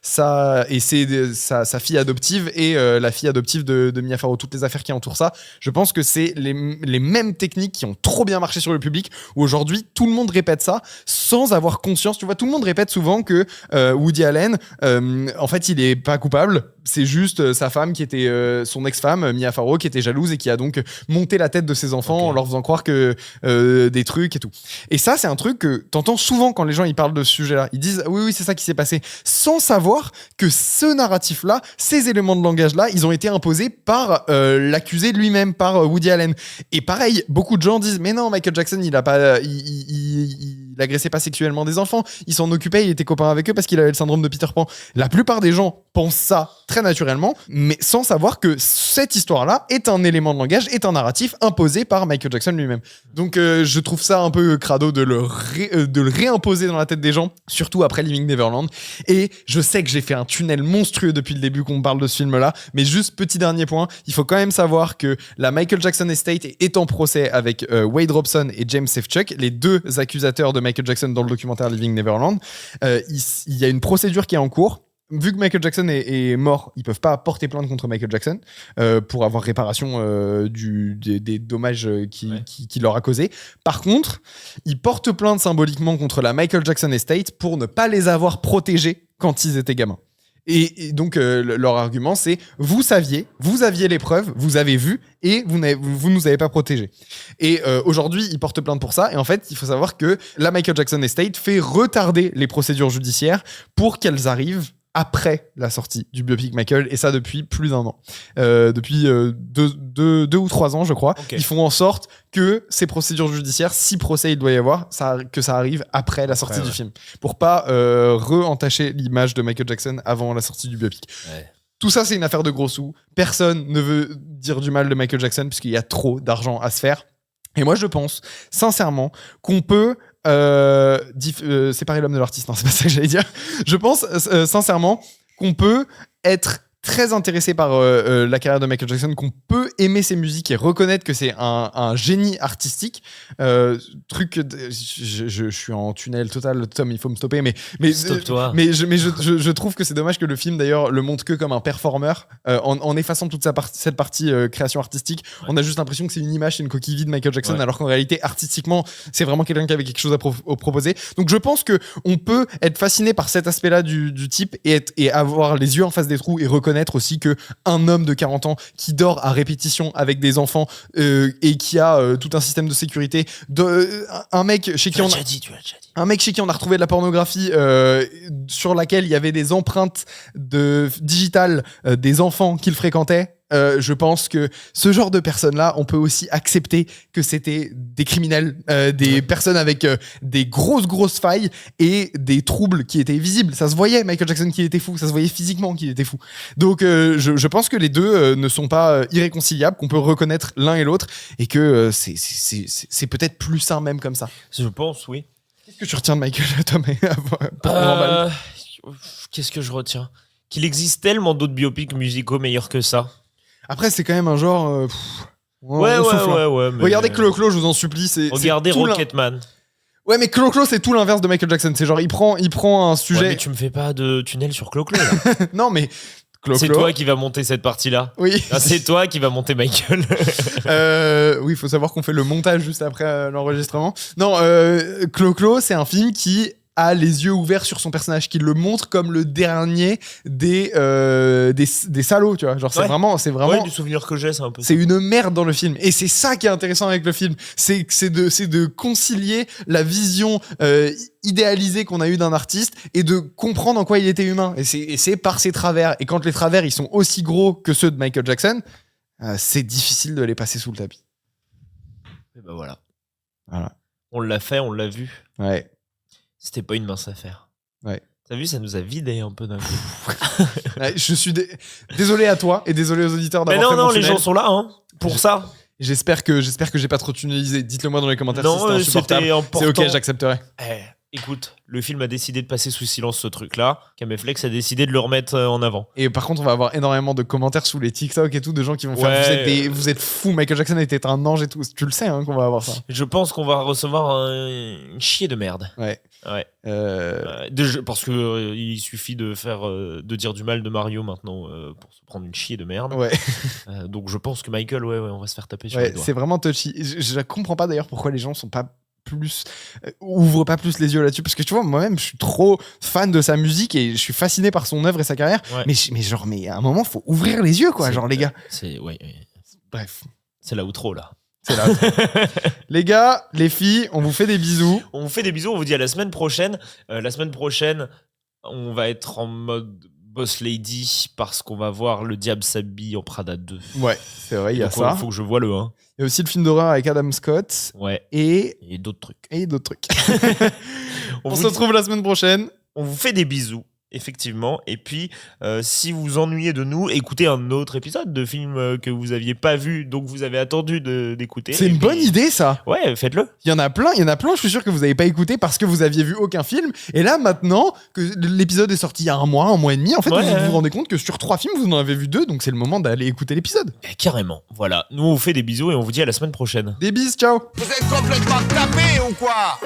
sa fille adoptive et la fille adoptive de Mia Farrow, toutes les affaires qui entourent ça. Je pense que c'est les mêmes techniques qui ont trop bien marché sur le public, où aujourd'hui tout le monde répète ça sans avoir conscience. Tu vois, tout le monde répète souvent que Woody Allen, en fait, il est pas coupable. C'est juste sa femme qui était son ex-femme, Mia Farrow, qui était jalouse et qui a donc monté la tête de ses enfants en leur faisant croire que des trucs et tout. Et ça, c'est un truc que t'entends souvent quand les gens ils parlent de ce sujet-là. Ils disent oui, c'est ça qui s'est passé, sans savoir que ce narratif-là, ces éléments de langage-là, ils ont été imposés par l'accusé lui-même, par Woody Allen. Et pareil, beaucoup de gens disent mais non, Michael Jackson, il agressait pas sexuellement des enfants, il s'en occupait, il était copain avec eux parce qu'il avait le syndrome de Peter Pan. La plupart des gens pensent ça très naturellement, mais sans savoir que cette histoire-là est un élément de langage, est un narratif imposé par Michael Jackson lui-même. Donc je trouve ça un peu crado de le réimposer dans la tête des gens, surtout après Living Neverland. Et je sais que j'ai fait un tunnel monstrueux depuis le début qu'on parle de ce film-là, mais juste petit dernier point, il faut quand même savoir que la Michael Jackson Estate est en procès avec Wade Robson et James Safechuck, les deux accusateurs de Michael Jackson dans le documentaire Living Neverland. Il y a une procédure qui est en cours. Vu que Michael Jackson est mort, ils peuvent pas porter plainte contre Michael Jackson pour avoir réparation des dommages qu'il leur a causés. Par contre, ils portent plainte symboliquement contre la Michael Jackson Estate pour ne pas les avoir protégés quand ils étaient gamins. Et donc, leur argument, c'est vous saviez, vous aviez les preuves, vous avez vu, et vous nous avez pas protégés. Et aujourd'hui, ils portent plainte pour ça. Et en fait, il faut savoir que la Michael Jackson Estate fait retarder les procédures judiciaires pour qu'elles arrivent après la sortie du biopic Michael, et ça depuis plus d'1 an. Depuis 2 ou 3 ans, je crois. Okay. Ils font en sorte que ces procédures judiciaires, si procès il doit y avoir, que ça arrive après la sortie du film. Pour pas re-entacher l'image de Michael Jackson avant la sortie du biopic. Ouais. Tout ça, c'est une affaire de gros sous. Personne ne veut dire du mal de Michael Jackson puisqu'il y a trop d'argent à se faire. Et moi, je pense sincèrement qu'on peut séparer l'homme de l'artiste. Non, c'est pas ça que j'allais dire. Je pense sincèrement qu'on peut être très intéressé par la carrière de Michael Jackson, qu'on peut aimer ses musiques et reconnaître que c'est un génie artistique. Je suis en tunnel total, Tom, il faut me stopper, mais Stop-toi. Mais je trouve que c'est dommage que le film d'ailleurs le montre que comme un performeur en effaçant toute cette partie création artistique. Ouais. On a juste l'impression que c'est une image, c'est une coquille vide de Michael Jackson, alors qu'en réalité artistiquement c'est vraiment quelqu'un qui avait quelque chose à proposer. Donc je pense que on peut être fasciné par cet aspect-là du type et avoir les yeux en face des trous et reconnaître aussi que un homme de 40 ans qui dort à répétition avec des enfants et qui a tout un système de sécurité, un mec chez qui on a retrouvé de la pornographie sur laquelle il y avait des empreintes digitales des enfants qu'il fréquentait. Je pense que ce genre de personnes-là, on peut aussi accepter que c'était des criminels, des personnes avec des grosses failles et des troubles qui étaient visibles. Ça se voyait, Michael Jackson qu'il était fou, ça se voyait physiquement qu'il était fou. Donc je pense que les deux ne sont pas irréconciliables, qu'on peut reconnaître l'un et l'autre et que c'est peut-être plus sain même comme ça. Je pense, oui. Qu'est-ce que tu retiens de Michael, Tom? Qu'est-ce que je retiens? Qu'il existe tellement d'autres biopics musicaux meilleurs que ça. Après, c'est quand même un genre. Ouais. Mais... Regardez Clo-Clo, je vous en supplie. Regardez Rocketman. Ouais, mais Clo-Clo, c'est tout l'inverse de Michael Jackson. C'est genre, il prend un sujet. Ouais, mais tu me fais pas de tunnel sur Clo-Clo, là. Non, mais. Clo-Clo. C'est toi qui va monter cette partie-là. Oui. Ah, c'est toi qui va monter Michael. Oui, il faut savoir qu'on fait le montage juste après l'enregistrement. Non, Clo-Clo, c'est un film qui a les yeux ouverts sur son personnage, qui le montre comme le dernier des salauds, tu vois. Genre, c'est vraiment. Ouais, du souvenir que j'ai, c'est un peu. C'est une merde dans le film. Et c'est ça qui est intéressant avec le film. C'est de concilier la vision idéalisée qu'on a eue d'un artiste et de comprendre en quoi il était humain. Et c'est par ses travers. Et quand les travers, ils sont aussi gros que ceux de Michael Jackson, c'est difficile de les passer sous le tapis. Et ben voilà. Voilà. On l'a fait, on l'a vu. Ouais. C'était pas une mince affaire. Ouais. T'as vu, ça nous a vidé un peu d'un coup. Ouais, je suis désolé à toi et désolé aux auditeurs d'avoir fait mon tunnel. Les gens sont là hein, pour ça. J'espère que j'ai pas trop tunnelisé. Dites-le moi dans les commentaires si c'était insupportable. C'était c'est ok, j'accepterai. Écoute, le film a décidé de passer sous silence ce truc-là. Kameflex a décidé de le remettre en avant. Et par contre, on va avoir énormément de commentaires sous les TikTok et tout, de gens qui vont faire vous êtes fous, Michael Jackson était un ange et tout. Tu le sais hein, qu'on va avoir ça. Je pense qu'on va recevoir une chier de merde. Ouais. Parce que il suffit de dire du mal de Mario maintenant pour se prendre une chier de merde. Ouais. Donc je pense que Michael, on va se faire taper sur les doigts. C'est vraiment touchy. Je comprends pas d'ailleurs pourquoi les gens sont pas ouvrent pas plus les yeux là-dessus, parce que tu vois, moi-même je suis trop fan de sa musique et je suis fasciné par son œuvre et sa carrière, mais à un moment faut ouvrir les yeux quoi, genre les gars. Bref, c'est l'outro là. C'est là. Les gars, les filles, on vous fait des bisous. On vous fait des bisous, on vous dit à la semaine prochaine. La semaine prochaine, on va être en mode Boss Lady parce qu'on va voir Le Diable s'habille en Prada 2. Ouais, c'est vrai, il y a ça. Il faut que je voie le 1. Il y a aussi le film d'horreur avec Adam Scott. Ouais. Et d'autres trucs. On se retrouve la semaine prochaine. On vous fait des bisous. Effectivement, et puis si vous ennuyez de nous, écoutez un autre épisode de film que vous aviez pas vu, donc vous avez attendu d'écouter. C'est une bonne idée ça. Ouais, faites-le. Il y en a plein, je suis sûr que vous avez pas écouté parce que vous aviez vu aucun film, et là maintenant que l'épisode est sorti il y a un mois et demi, en fait vous vous rendez compte que sur 3 films vous en avez vu 2, donc c'est le moment d'aller écouter l'épisode. Carrément, voilà, nous on vous fait des bisous et on vous dit à la semaine prochaine. Des bises, ciao. Vous êtes complètement tapés ou quoi?